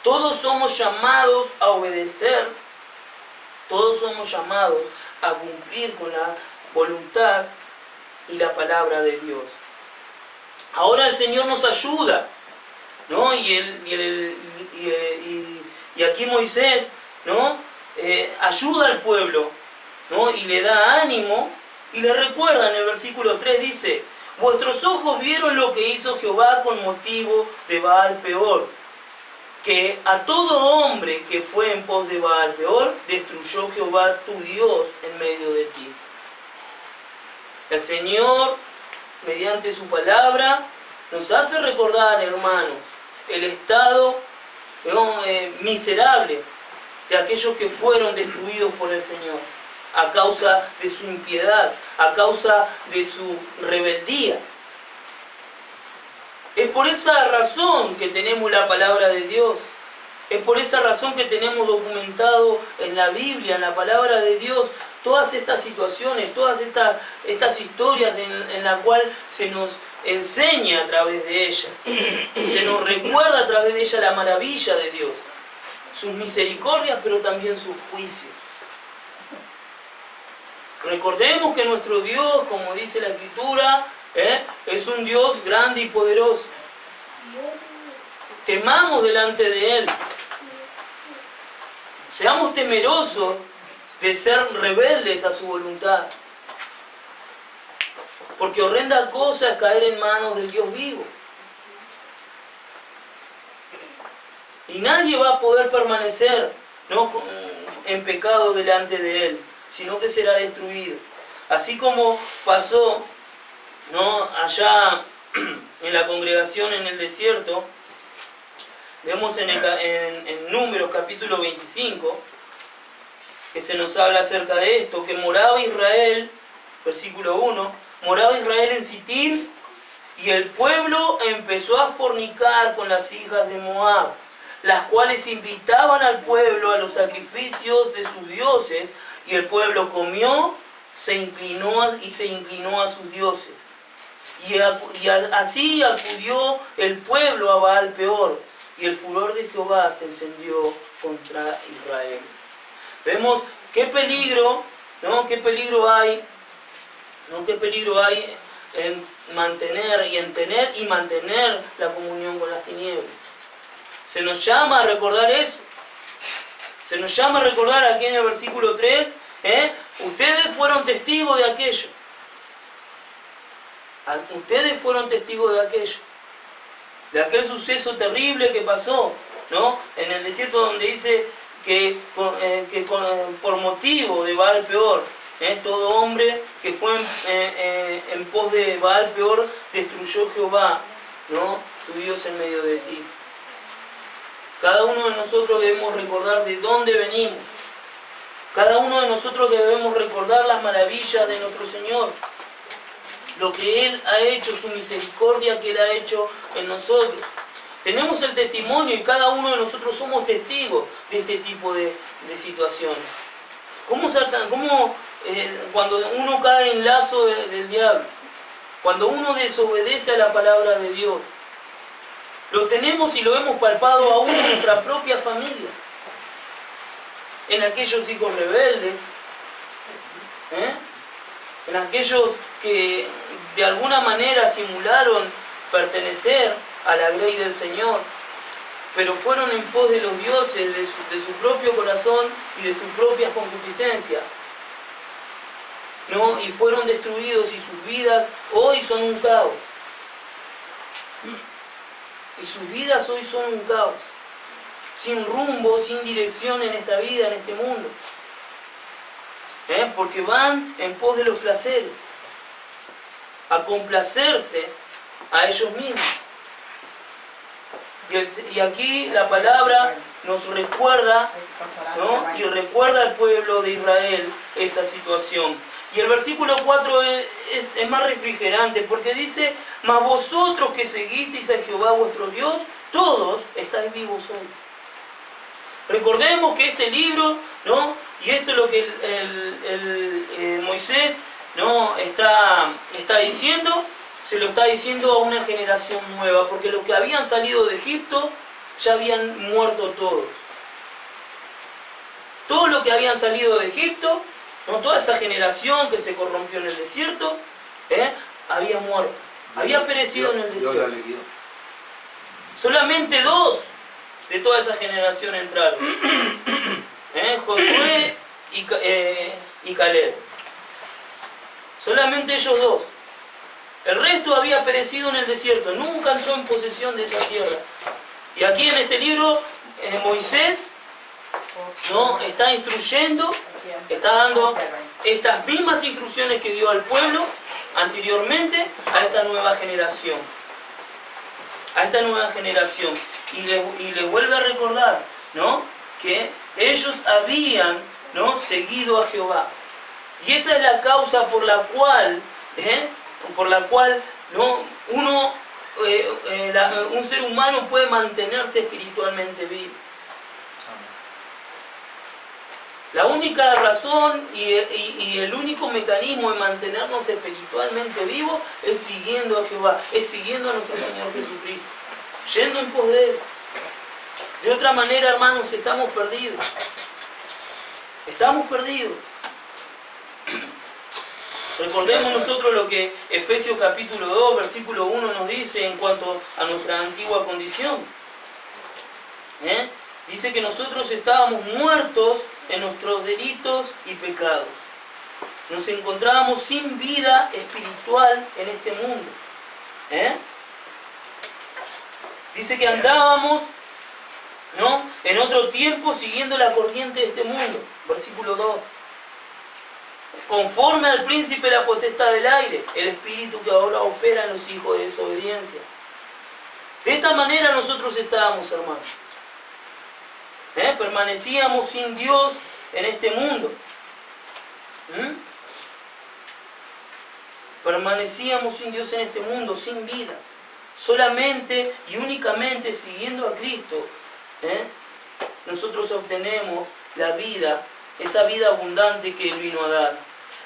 Todos somos llamados a obedecer, todos somos llamados a cumplir con la voluntad y la palabra de Dios. Ahora el Señor nos ayuda, ¿no? Y aquí Moisés, ¿no?, ayuda al pueblo, ¿no?, y le da ánimo y le recuerda en el versículo 3, dice: vuestros ojos vieron lo que hizo Jehová con motivo de Baal Peor, que a todo hombre que fue en pos de Baal Peor destruyó Jehová tu Dios en medio de ti. El Señor, mediante su palabra, nos hace recordar, hermanos, el estado miserable de aquellos que fueron destruidos por el Señor a causa de su impiedad, a causa de su rebeldía. Es por esa razón que tenemos la palabra de Dios. Es por esa razón que tenemos documentado en la Biblia, en la palabra de Dios, todas estas situaciones, todas estas historias en las cuales se nos enseña a través de ella. Se nos recuerda a través de ella la maravilla de Dios, sus misericordias, pero también sus juicios. Recordemos que nuestro Dios, como dice la Escritura, es un Dios grande y poderoso. Temamos delante de Él. Seamos temerosos de ser rebeldes a su voluntad. Porque horrenda cosa es caer en manos del Dios vivo. Y nadie va a poder permanecer, ¿no?, en pecado delante de Él, sino que será destruido. Así como pasó, ¿no?, allá en la congregación en el desierto. Vemos en Números capítulo 25, que se nos habla acerca de esto, que moraba Israel, versículo 1, moraba Israel en Sitim, y el pueblo empezó a fornicar con las hijas de Moab, las cuales invitaban al pueblo a los sacrificios de sus dioses, y el pueblo comió, se inclinó a sus dioses. Y así acudió el pueblo a Baal Peor, y el furor de Jehová se encendió contra Israel. Vemos qué peligro ¿no? ¿Qué peligro hay? ¿No? ¿Qué peligro hay en mantener y en tener y mantener la comunión con las tinieblas? Se nos llama a recordar eso. Se nos llama a recordar aquí en el versículo 3, ustedes fueron testigos de aquello. Ustedes fueron testigos de aquello. De aquel suceso terrible que pasó, ¿no? En el desierto, donde dice que por motivo de Baal Peor, todo hombre que fue en pos de Baal Peor, destruyó Jehová, ¿no? Tu Dios en medio de ti. Cada uno de nosotros debemos recordar de dónde venimos. Cada uno de nosotros debemos recordar las maravillas de nuestro Señor. Lo que Él ha hecho, su misericordia que Él ha hecho en nosotros. Tenemos el testimonio y cada uno de nosotros somos testigos de este tipo de situaciones. Cuando uno cae en lazo del diablo? Cuando uno desobedece a la palabra de Dios. Lo tenemos y lo hemos palpado aún en nuestra propia familia. En aquellos hijos rebeldes. En aquellos que de alguna manera simularon pertenecer a la grey del Señor, pero fueron en pos de los dioses, de su propio corazón y de sus propias concupiscencias, ¿no? Y fueron destruidos y sus vidas hoy son un caos. Y sus vidas hoy son un caos. Sin rumbo, sin dirección en esta vida, en este mundo. Porque van en pos de los placeres. A complacerse a ellos mismos. Y aquí la palabra nos recuerda, ¿no? Y recuerda al pueblo de Israel esa situación. Y el versículo 4 es más refrigerante, porque dice: mas vosotros que seguisteis a Jehová vuestro Dios, todos estáis vivos hoy. Recordemos que este libro, ¿no? Y esto es lo que Moisés, ¿no? está diciendo, se lo está diciendo a una generación nueva, porque los que habían salido de Egipto ya habían muerto todos. Todos los que habían salido de Egipto, ¿no? Toda esa generación que se corrompió en el desierto, había muerto, había perecido en el desierto. Solamente 2 de toda esa generación entraron. Josué y Caleb. Solamente ellos 2. El resto había perecido en el desierto, nunca entró en posesión de esa tierra. Y aquí en este libro, Moisés, ¿no? Está instruyendo, está dando estas mismas instrucciones que dio al pueblo anteriormente a esta nueva generación. A esta nueva generación. Y le vuelve a recordar, ¿no? Que ellos habían, ¿no? seguido a Jehová. Y esa es la causa por la cual, ¿no? un ser humano puede mantenerse espiritualmente vivo. La única razón y el único mecanismo de mantenernos espiritualmente vivos es siguiendo a Jehová, es siguiendo a nuestro Señor Jesucristo, yendo en pos de Él. De otra manera, hermanos, estamos perdidos. Estamos perdidos. Recordemos nosotros lo que Efesios capítulo 2, versículo 1 nos dice en cuanto a nuestra antigua condición. Dice que nosotros estábamos muertos en nuestros delitos y pecados. Nos encontrábamos sin vida espiritual en este mundo. Dice que andábamos, ¿no? en otro tiempo siguiendo la corriente de este mundo. Versículo 2. Conforme al príncipe de la potestad del aire, el espíritu que ahora opera en los hijos de desobediencia. De esta manera nosotros estábamos, hermanos. Permanecíamos sin Dios en este mundo. Permanecíamos sin Dios en este mundo, sin vida. Solamente y únicamente siguiendo a Cristo, nosotros obtenemos la vida, esa vida abundante que Él vino a dar.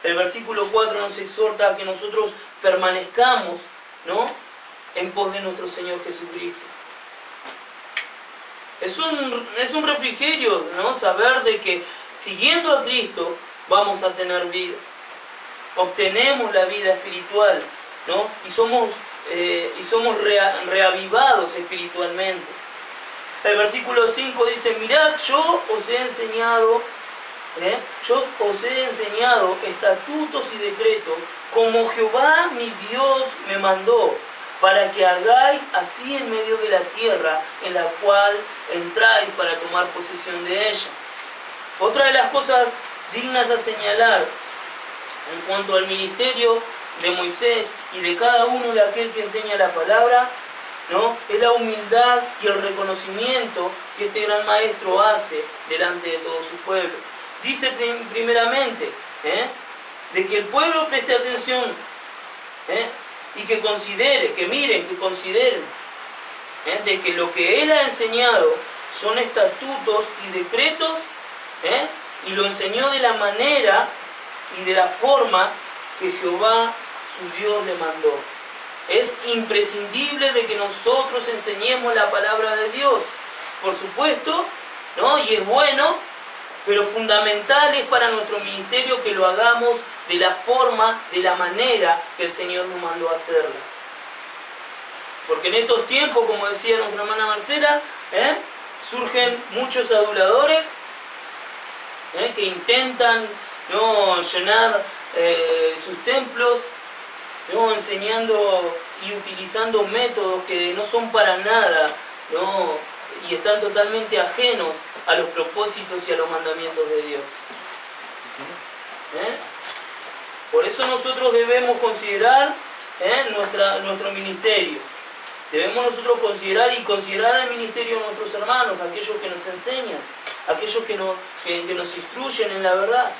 El versículo 4 nos exhorta a que nosotros permanezcamos, ¿no? en pos de nuestro Señor Jesucristo. Es un refrigerio, ¿no? saber de que siguiendo a Cristo, vamos a tener vida. Obtenemos la vida espiritual, ¿no? Y somos reavivados espiritualmente. El versículo 5 dice, mirad, yo os he enseñado estatutos y decretos, como Jehová mi Dios me mandó, para que hagáis así en medio de la tierra en la cual entráis para tomar posesión de ella. Otra de las cosas dignas a señalar en cuanto al ministerio de Moisés y de cada uno de aquel que enseña la palabra, ¿no? Es la humildad y el reconocimiento que este gran maestro hace delante de todo su pueblo. Dice primeramente, de que el pueblo preste atención, y que considere, que miren, que consideren, de que lo que él ha enseñado son estatutos y decretos, y lo enseñó de la manera y de la forma que Jehová su Dios le mandó. Es imprescindible de que nosotros enseñemos la palabra de Dios, por supuesto, ¿no? Y es bueno, pero fundamental es para nuestro ministerio que lo hagamos de la forma, de la manera que el Señor nos mandó a hacerlo. Porque en estos tiempos, como decía nuestra hermana Marcela, surgen muchos aduladores, que intentan, ¿no?, llenar sus templos, ¿no?, enseñando y utilizando métodos que no son para nada, ¿no?, y están totalmente ajenos a los propósitos y a los mandamientos de Dios. Por eso nosotros debemos considerar nuestro ministerio. Debemos nosotros considerar el ministerio de nuestros hermanos, aquellos que nos enseñan, aquellos que nos instruyen en la verdad.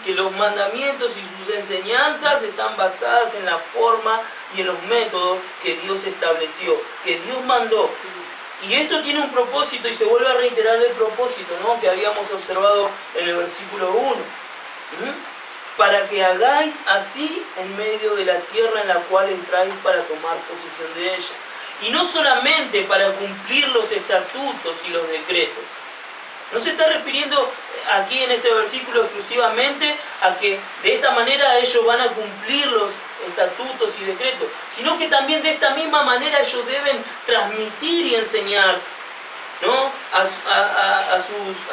Que los mandamientos y sus enseñanzas están basadas en la forma y en los métodos que Dios estableció, que Dios mandó. Y esto tiene un propósito, y se vuelve a reiterar el propósito, ¿no?, que habíamos observado en el versículo 1. Para que hagáis así en medio de la tierra en la cual entráis para tomar posesión de ella. Y no solamente para cumplir los estatutos y los decretos. No se está refiriendo aquí en este versículo exclusivamente a que de esta manera ellos van a cumplir los estatutos y decretos, sino que también de esta misma manera ellos deben transmitir y enseñar, ¿no?, a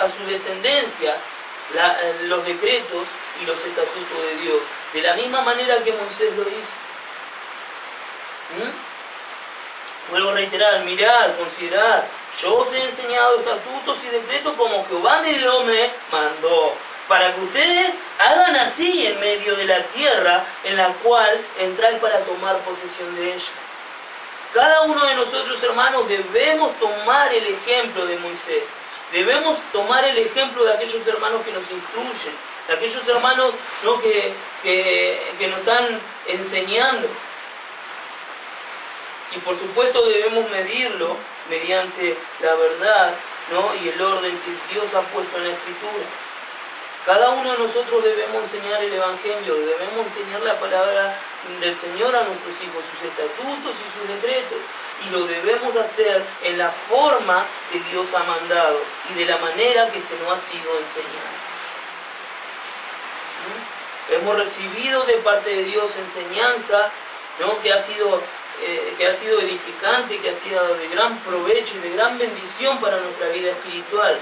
su descendencia los decretos y los estatutos de Dios, de la misma manera que Moisés lo hizo. Vuelvo a reiterar, mirad, considerad, yo os he enseñado estatutos y decretos como Jehová mi Dios me mandó, para que ustedes hagan así en medio de la tierra en la cual entráis para tomar posesión de ella. Cada uno de nosotros, hermanos, debemos tomar el ejemplo de Moisés. Debemos tomar el ejemplo de aquellos hermanos que nos instruyen, de aquellos hermanos, ¿no?, que nos están enseñando. Y por supuesto debemos medirlo mediante la verdad, ¿no?, y el orden que Dios ha puesto en la Escritura. Cada uno de nosotros debemos enseñar el Evangelio, debemos enseñar la palabra del Señor a nuestros hijos, sus estatutos y sus decretos. Y lo debemos hacer en la forma que Dios ha mandado y de la manera que se nos ha sido enseñado. Hemos recibido de parte de Dios enseñanza, ¿no?, que ha sido edificante, que ha sido de gran provecho y de gran bendición para nuestra vida espiritual.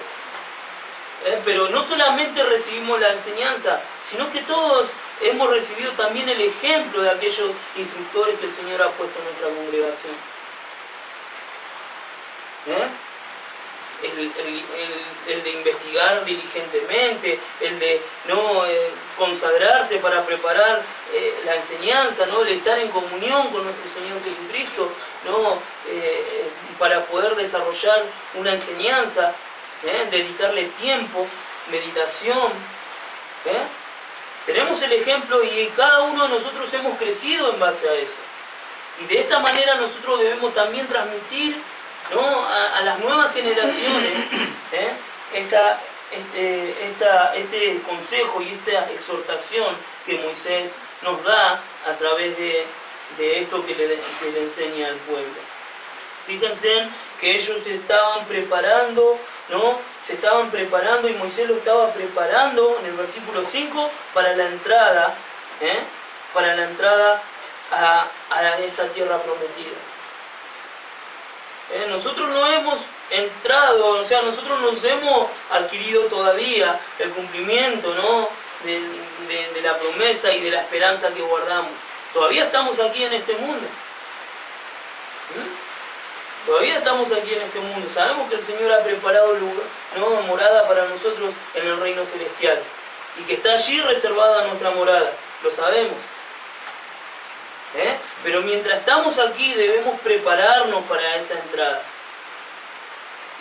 Pero no solamente recibimos la enseñanza, sino que todos hemos recibido también el ejemplo de aquellos instructores que el Señor ha puesto en nuestra congregación. El de investigar diligentemente, el de no consagrarse para preparar la enseñanza, ¿no?, el estar en comunión con nuestro Señor Jesucristo, ¿no?, para poder desarrollar una enseñanza, dedicarle tiempo, meditación. Tenemos el ejemplo y cada uno de nosotros hemos crecido en base a eso. Y de esta manera nosotros debemos también transmitir, ¿no?, a las nuevas generaciones este consejo y esta exhortación que Moisés nos da a través de esto que le enseña al pueblo. Fíjense que ellos estaban preparando ¿no? Se estaban preparando y Moisés lo estaba preparando en el versículo 5 para la entrada, para la entrada a esa tierra prometida. Nosotros no hemos entrado, o sea, nosotros nos hemos adquirido todavía el cumplimiento, ¿no? de la promesa y de la esperanza que guardamos. Todavía estamos aquí en este mundo. Todavía estamos aquí en este mundo. Sabemos que el Señor ha preparado lugar, ¿no? morada para nosotros en el reino celestial. Y que está allí reservada nuestra morada. Lo sabemos. Pero mientras estamos aquí debemos prepararnos para esa entrada.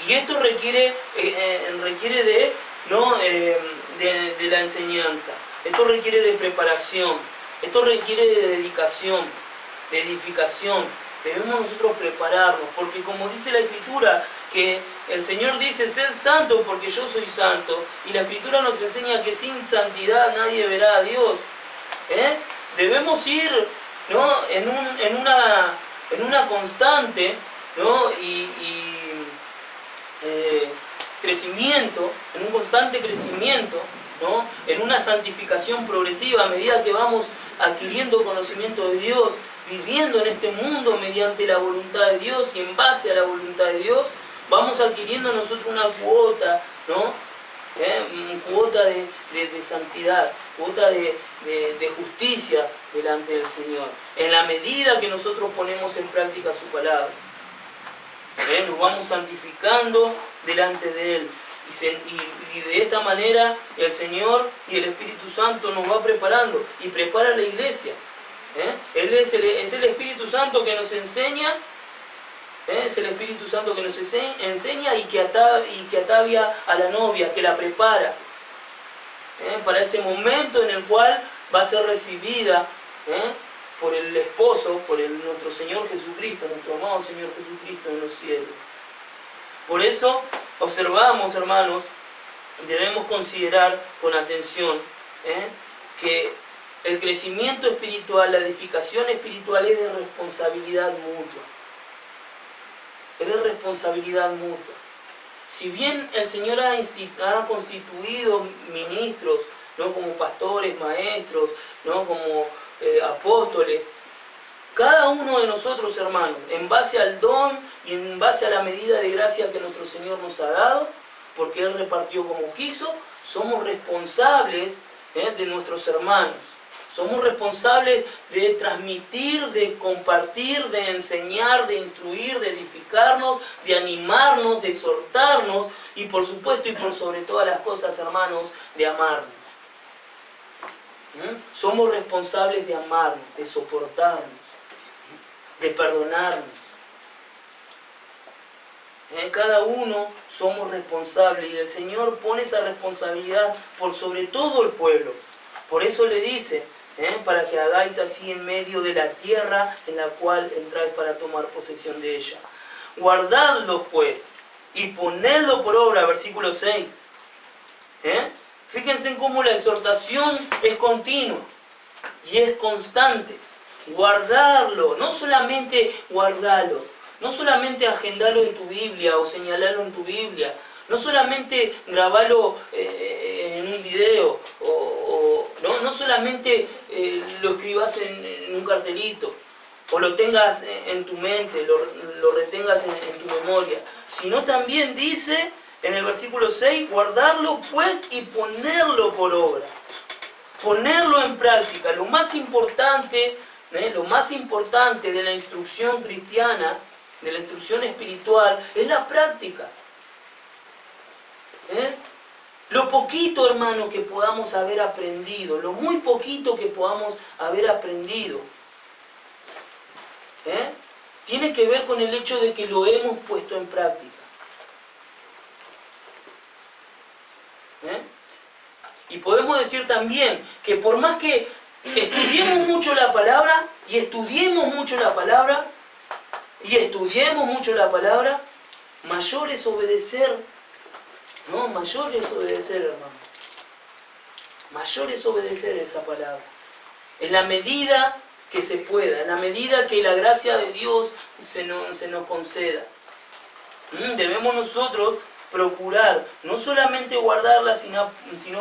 Y esto requiere de, ¿no? de la enseñanza. Esto requiere de preparación. Esto requiere de dedicación, de edificación. Debemos nosotros prepararnos, porque como dice la Escritura, que el Señor dice, sed santo porque yo soy santo, y la Escritura nos enseña que sin santidad nadie verá a Dios. Debemos ir, ¿no? en una constante, ¿no? crecimiento, en un constante crecimiento, ¿no? En una santificación progresiva a medida que vamos adquiriendo conocimiento de Dios, viviendo en este mundo mediante la voluntad de Dios y en base a la voluntad de Dios, vamos adquiriendo nosotros una cuota, ¿no? Cuota de santidad, cuota de justicia delante del Señor, en la medida que nosotros ponemos en práctica su palabra. Nos vamos santificando delante de Él. Y de esta manera el Señor y el Espíritu Santo nos va preparando y prepara la iglesia. Él es el Espíritu Santo que nos enseña, es el Espíritu Santo que nos enseña y que atavia a la novia, que la prepara para ese momento en el cual va a ser recibida por el esposo, por nuestro Señor Jesucristo, nuestro amado Señor Jesucristo en los cielos. Por eso observamos, hermanos, y debemos considerar con atención que el crecimiento espiritual, la edificación espiritual es de responsabilidad mutua. Es de responsabilidad mutua. Si bien el Señor ha constituido ministros, ¿no? como pastores, maestros, ¿no? como apóstoles, cada uno de nosotros, hermanos, en base al don y en base a la medida de gracia que nuestro Señor nos ha dado, porque Él repartió como quiso, somos responsables de nuestros hermanos. Somos responsables de transmitir, de compartir, de enseñar, de instruir, de edificarnos, de animarnos, de exhortarnos y por supuesto y por sobre todas las cosas, hermanos, de amarnos. Somos responsables de amarnos, de soportarnos, de perdonarnos. Cada uno somos responsables y el Señor pone esa responsabilidad por sobre todo el pueblo. Por eso le dice, para que hagáis así en medio de la tierra en la cual entráis para tomar posesión de ella. Guardadlo pues y ponedlo por obra, versículo 6. Fíjense en cómo la exhortación es continua y es constante. Guardarlo, no solamente guardarlo, no solamente agendarlo en tu Biblia o señalarlo en tu Biblia, no solamente grabarlo en un video no solamente lo escribas en un cartelito o lo tengas en tu mente, lo retengas en tu memoria, sino también dice en el versículo 6, guardarlo pues y ponerlo por obra, ponerlo en práctica. Lo más importante de la instrucción cristiana, de la instrucción espiritual, es la práctica. Lo poquito, hermano, que podamos haber aprendido, lo muy poquito que podamos haber aprendido, tiene que ver con el hecho de que lo hemos puesto en práctica. Y podemos decir también que por más que estudiemos mucho la palabra, y estudiemos mucho la palabra, mayor es obedecer. No, mayor es obedecer, hermano. Mayor es obedecer esa palabra. En la medida que se pueda, en la medida que la gracia de Dios se nos conceda. Debemos nosotros procurar, no solamente guardarla, sino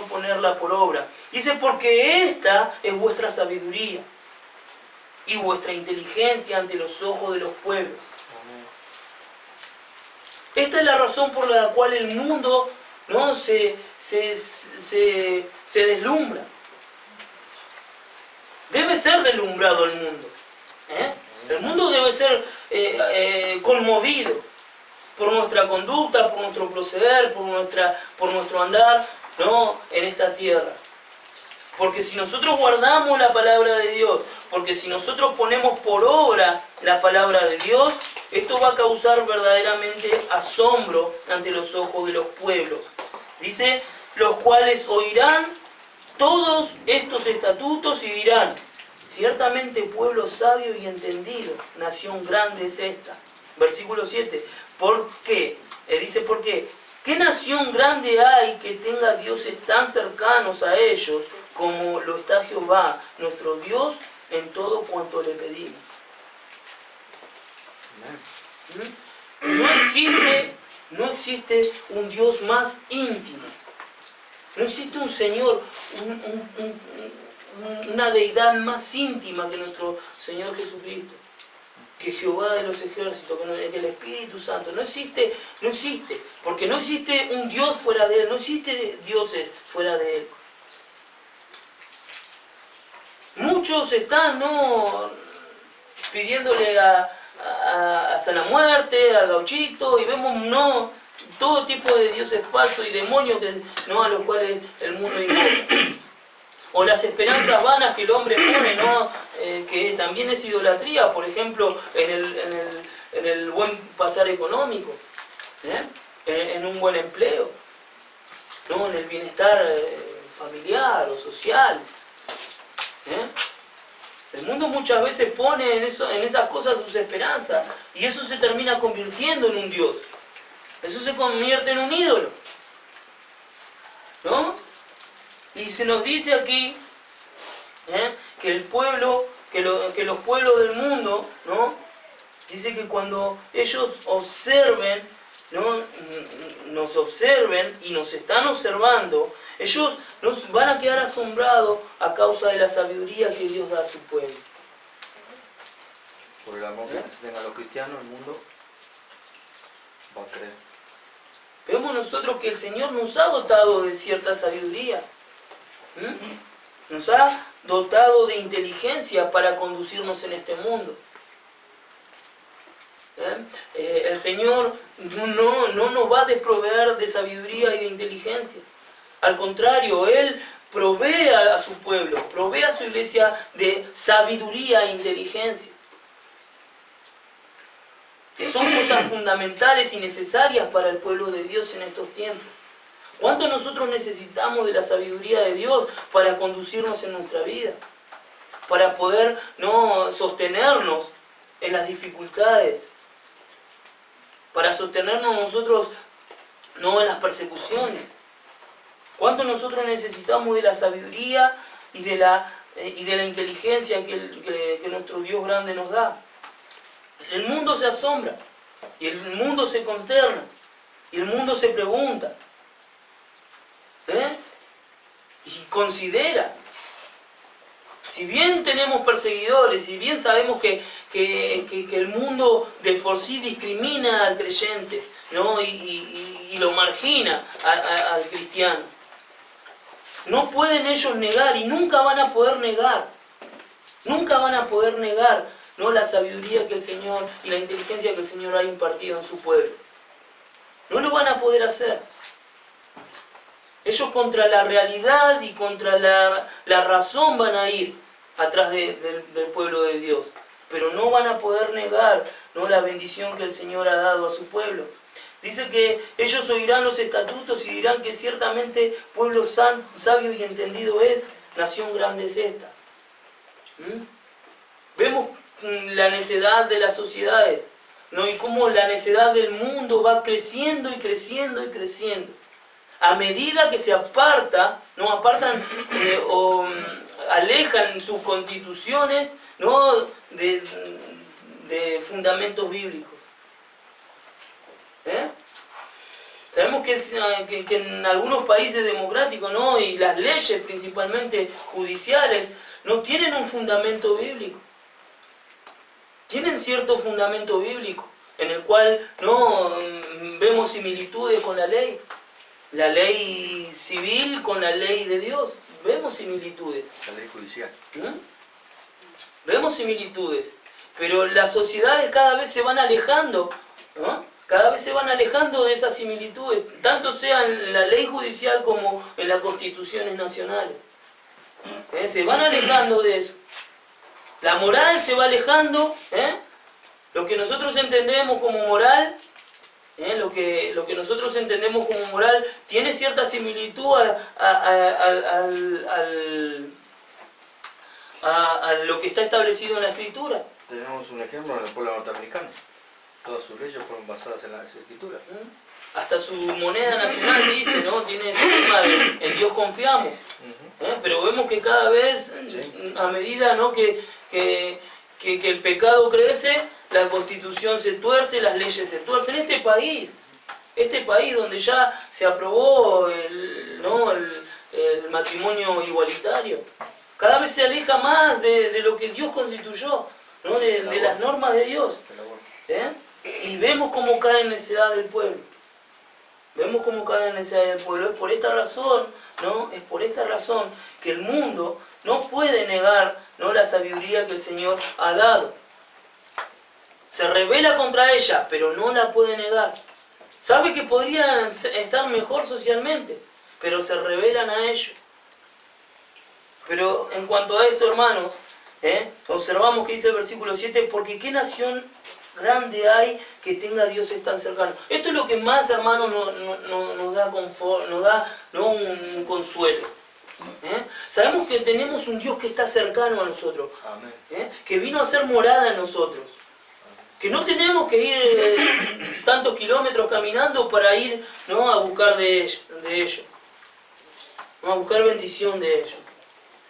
ponerla por obra. Dice, porque esta es vuestra sabiduría y vuestra inteligencia ante los ojos de los pueblos. Esta es la razón por la cual el mundo, ¿no?, se deslumbra. Debe ser deslumbrado el mundo. El mundo debe ser conmovido por nuestra conducta, por nuestro proceder, por nuestro andar, ¿no?, en esta tierra. Porque si nosotros guardamos la palabra de Dios, porque si nosotros ponemos por obra la palabra de Dios, esto va a causar verdaderamente asombro ante los ojos de los pueblos. Dice, los cuales oirán todos estos estatutos y dirán, ciertamente pueblo sabio y entendido, nación grande es esta. Versículo 7. ¿Por qué? Dice, ¿por qué? ¿Qué nación grande hay que tenga dioses tan cercanos a ellos como lo está Jehová, nuestro Dios, en todo cuanto le pedimos? No existe un Dios más íntimo. No existe un Señor, una deidad más íntima que nuestro Señor Jesucristo, que Jehová de los ejércitos, que el Espíritu Santo. No existe, porque no existe un Dios fuera de Él, no existe dioses fuera de Él. Muchos están, ¿no?, pidiéndole a Sana Muerte, al Gauchito, y vemos, ¿no?, todo tipo de dioses falsos y demonios, ¿no?, a los cuales el mundo invoca. O las esperanzas vanas que el hombre pone, ¿no?, que también es idolatría, por ejemplo, en el buen pasar económico, en un buen empleo, ¿no?, en el bienestar familiar o social. El mundo muchas veces pone en esas cosas sus esperanzas, y eso se termina convirtiendo en un Dios. Eso se convierte en un ídolo, ¿no? Y se nos dice aquí que el pueblo, que los pueblos del mundo, ¿no?, dice que cuando ellos observen, ¿no?, nos observen y nos están observando, ellos nos van a quedar asombrados a causa de la sabiduría que Dios da a su pueblo. Por el amor que se tenga a los cristianos, el mundo va a creer. Vemos nosotros que el Señor nos ha dotado de cierta sabiduría. Nos ha dotado de inteligencia para conducirnos en este mundo. El Señor no nos va a desproveer de sabiduría y de inteligencia. Al contrario, Él provee a su pueblo, provee a su iglesia de sabiduría e inteligencia, que son cosas fundamentales y necesarias para el pueblo de Dios en estos tiempos. ¿Cuánto nosotros necesitamos de la sabiduría de Dios para conducirnos en nuestra vida? Para poder, ¿no?, sostenernos en las dificultades, para sostenernos nosotros, ¿no?, en las persecuciones. ¿Cuánto nosotros necesitamos de la sabiduría y de la inteligencia que nuestro Dios grande nos da? El mundo se asombra, y el mundo se consterna, y el mundo se pregunta, y considera. Si bien tenemos perseguidores, si bien sabemos que el mundo de por sí discrimina al creyente, ¿no?, y lo margina al cristiano, no pueden ellos negar, y nunca van a poder negar, ¿no?, la sabiduría que el Señor y la inteligencia que el Señor ha impartido en su pueblo. No lo van a poder hacer. Ellos contra la realidad y contra la razón van a ir atrás del pueblo de Dios, pero no van a poder negar, ¿no?, la bendición que el Señor ha dado a su pueblo. Dice que ellos oirán los estatutos y dirán que ciertamente pueblo sabio y entendido es, nación grande es esta. Vemos la necedad de las sociedades, ¿no?, y cómo la necedad del mundo va creciendo y creciendo y creciendo. A medida que se apartan o alejan sus constituciones, ¿no?, de fundamentos bíblicos. Sabemos que en algunos países democráticos, ¿no? Y las leyes principalmente judiciales no tienen un fundamento bíblico. Tienen cierto fundamento bíblico en el cual no vemos similitudes con la ley civil con la ley de Dios. Vemos similitudes. La ley judicial. Vemos similitudes, pero las sociedades cada vez se van alejando, ¿no? Cada vez se van alejando de esas similitudes, tanto sea en la ley judicial como en las constituciones nacionales. Se van alejando de eso. La moral se va alejando, lo que nosotros entendemos como moral, lo que nosotros entendemos como moral tiene cierta similitud a lo que está establecido en la Escritura. Tenemos un ejemplo en el pueblo norteamericano. Todas sus leyes fueron basadas en las Escrituras. Hasta su moneda nacional dice, ¿no? Tiene ese tema de en Dios confiamos. Pero vemos que cada vez, a medida, ¿no? que el pecado crece, la Constitución se tuerce, las leyes se tuercen. Este país donde ya se aprobó el matrimonio igualitario, cada vez se aleja más de lo que Dios constituyó, ¿no? de las normas de Dios. Y vemos cómo cae en necedad del pueblo. Vemos cómo cae en necedad del pueblo. Es por esta razón, ¿no? Es por esta razón que el mundo no puede negar, ¿no? la sabiduría que el Señor ha dado. Se rebela contra ella, pero no la puede negar. Sabe que podrían estar mejor socialmente, pero se rebelan a ello. Pero en cuanto a esto, hermanos, observamos que dice el versículo 7, porque ¿qué nación grande hay que tenga dioses tan cercanos? Esto es lo que más, hermanos, nos da confort, nos da, ¿no? un consuelo. Sabemos que tenemos un Dios que está cercano a nosotros, que vino a ser morada en nosotros, que no tenemos que ir tantos kilómetros caminando para ir, ¿no? a buscar de ellos, ¿no? a buscar bendición de ellos.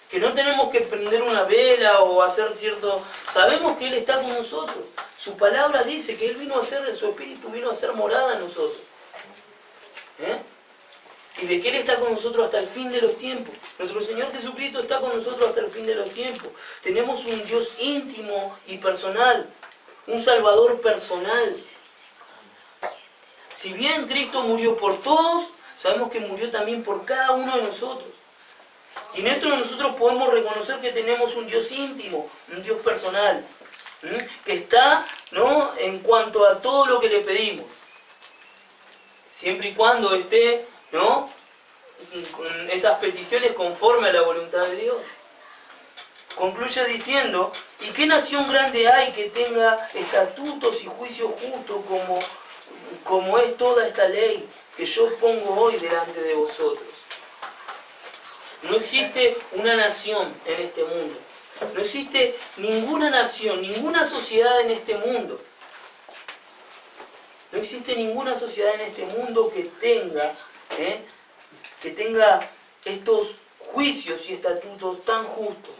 Que no tenemos que prender una vela o hacer cierto... Sabemos que Él está con nosotros. Su palabra dice que Él vino a ser, su Espíritu vino a ser morada en nosotros. Y de que Él está con nosotros hasta el fin de los tiempos. Nuestro Señor Jesucristo está con nosotros hasta el fin de los tiempos. Tenemos un Dios íntimo y personal. Un Salvador personal. Si bien Cristo murió por todos, sabemos que murió también por cada uno de nosotros. Y en esto nosotros podemos reconocer que tenemos un Dios íntimo, un Dios personal, que está, ¿no? en cuanto a todo lo que le pedimos. Siempre y cuando esté, ¿no? con esas peticiones conforme a la voluntad de Dios. Concluye diciendo, ¿y qué nación grande hay que tenga estatutos y juicios justos como es toda esta ley que yo pongo hoy delante de vosotros? No existe una nación en este mundo. No existe ninguna nación, ninguna sociedad en este mundo. No existe ninguna sociedad en este mundo que tenga estos juicios y estatutos tan justos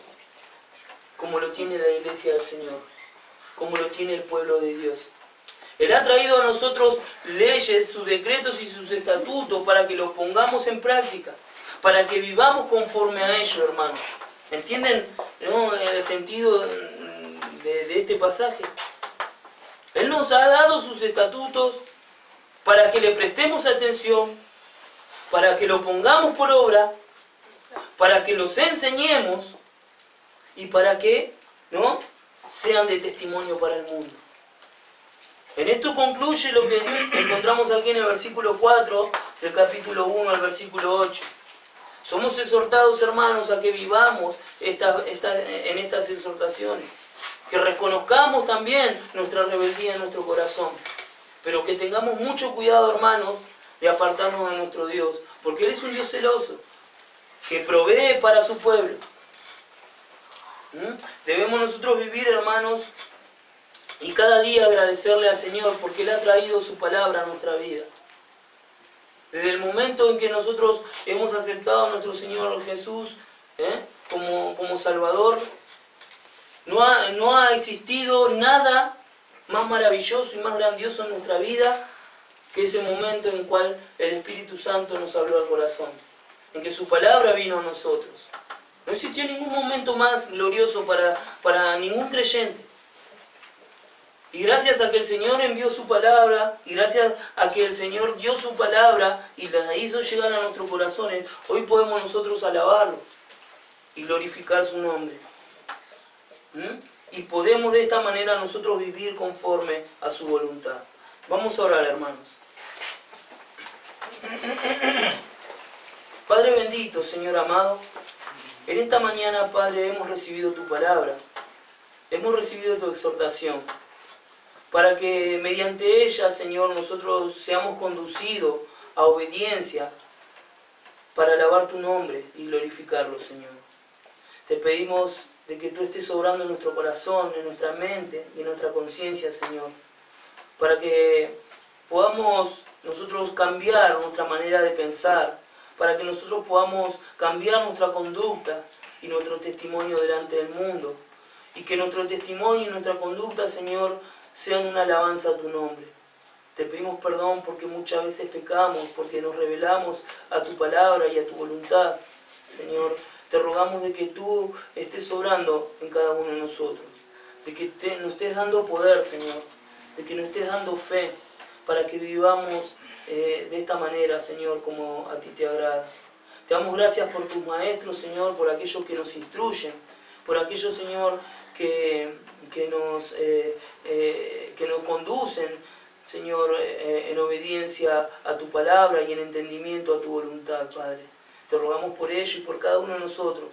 como lo tiene la Iglesia del Señor, como lo tiene el pueblo de Dios. Él ha traído a nosotros leyes, sus decretos y sus estatutos para que los pongamos en práctica, para que vivamos conforme a ello, hermanos. ¿Entienden, no, el sentido de este pasaje? Él nos ha dado sus estatutos para que le prestemos atención, para que lo pongamos por obra, para que los enseñemos y para que, ¿no? sean de testimonio para el mundo. En esto concluye lo que encontramos aquí en el versículo 4 del capítulo 1 al versículo 8. Somos exhortados, hermanos, a que vivamos en estas exhortaciones. Que reconozcamos también nuestra rebeldía en nuestro corazón. Pero que tengamos mucho cuidado, hermanos, de apartarnos de nuestro Dios. Porque Él es un Dios celoso, que provee para su pueblo. Debemos nosotros vivir, hermanos, y cada día agradecerle al Señor porque Él ha traído su palabra a nuestra vida. Desde el momento en que nosotros hemos aceptado a nuestro Señor Jesús como Salvador, no ha existido nada más maravilloso y más grandioso en nuestra vida que ese momento en el cual el Espíritu Santo nos habló al corazón, en que su palabra vino a nosotros. No existió ningún momento más glorioso para ningún creyente. Y gracias a que el Señor envió su palabra, y gracias a que el Señor dio su palabra y la hizo llegar a nuestros corazones, hoy podemos nosotros alabarlo y glorificar su nombre. Y podemos de esta manera nosotros vivir conforme a su voluntad. Vamos a orar, hermanos. Padre bendito, Señor amado, en esta mañana, Padre, hemos recibido tu palabra, hemos recibido tu exhortación, para que mediante ella, Señor, nosotros seamos conducidos a obediencia para alabar tu nombre y glorificarlo, Señor. Te pedimos de que tú estés obrando en nuestro corazón, en nuestra mente y en nuestra conciencia, Señor, para que podamos nosotros cambiar nuestra manera de pensar, para que nosotros podamos cambiar nuestra conducta y nuestro testimonio delante del mundo, y que nuestro testimonio y nuestra conducta, Señor, sean una alabanza a tu nombre. Te pedimos perdón porque muchas veces pecamos, porque nos rebelamos a tu palabra y a tu voluntad. Señor, te rogamos de que tú estés obrando en cada uno de nosotros, de que nos estés dando poder, Señor, de que nos estés dando fe, para que vivamos de esta manera, Señor, como a ti te agrada. Te damos gracias por tus maestros, Señor, por aquellos que nos instruyen, por aquellos, Señor, que nos conducen, Señor, en obediencia a tu palabra y en entendimiento a tu voluntad, Padre. Te rogamos por ello y por cada uno de nosotros,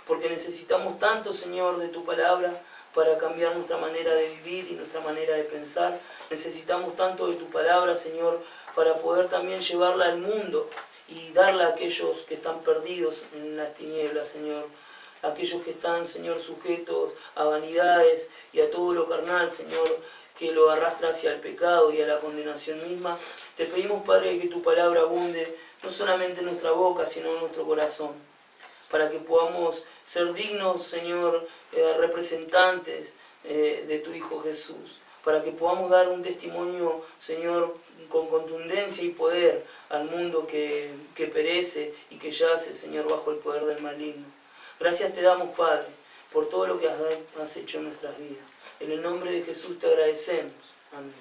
porque necesitamos tanto, Señor, de tu palabra para cambiar nuestra manera de vivir y nuestra manera de pensar. Necesitamos tanto de tu palabra, Señor, para poder también llevarla al mundo y darla a aquellos que están perdidos en las tinieblas, Señor. Aquellos que están, Señor, sujetos a vanidades y a todo lo carnal, Señor, que lo arrastra hacia el pecado y a la condenación misma. Te pedimos, Padre, que tu palabra abunde no solamente en nuestra boca, sino en nuestro corazón, para que podamos ser dignos, Señor, representantes de tu Hijo Jesús, para que podamos dar un testimonio, Señor, con contundencia y poder al mundo que perece y que yace, Señor, bajo el poder del maligno. Gracias te damos, Padre, por todo lo que has hecho en nuestras vidas. En el nombre de Jesús te agradecemos. Amén.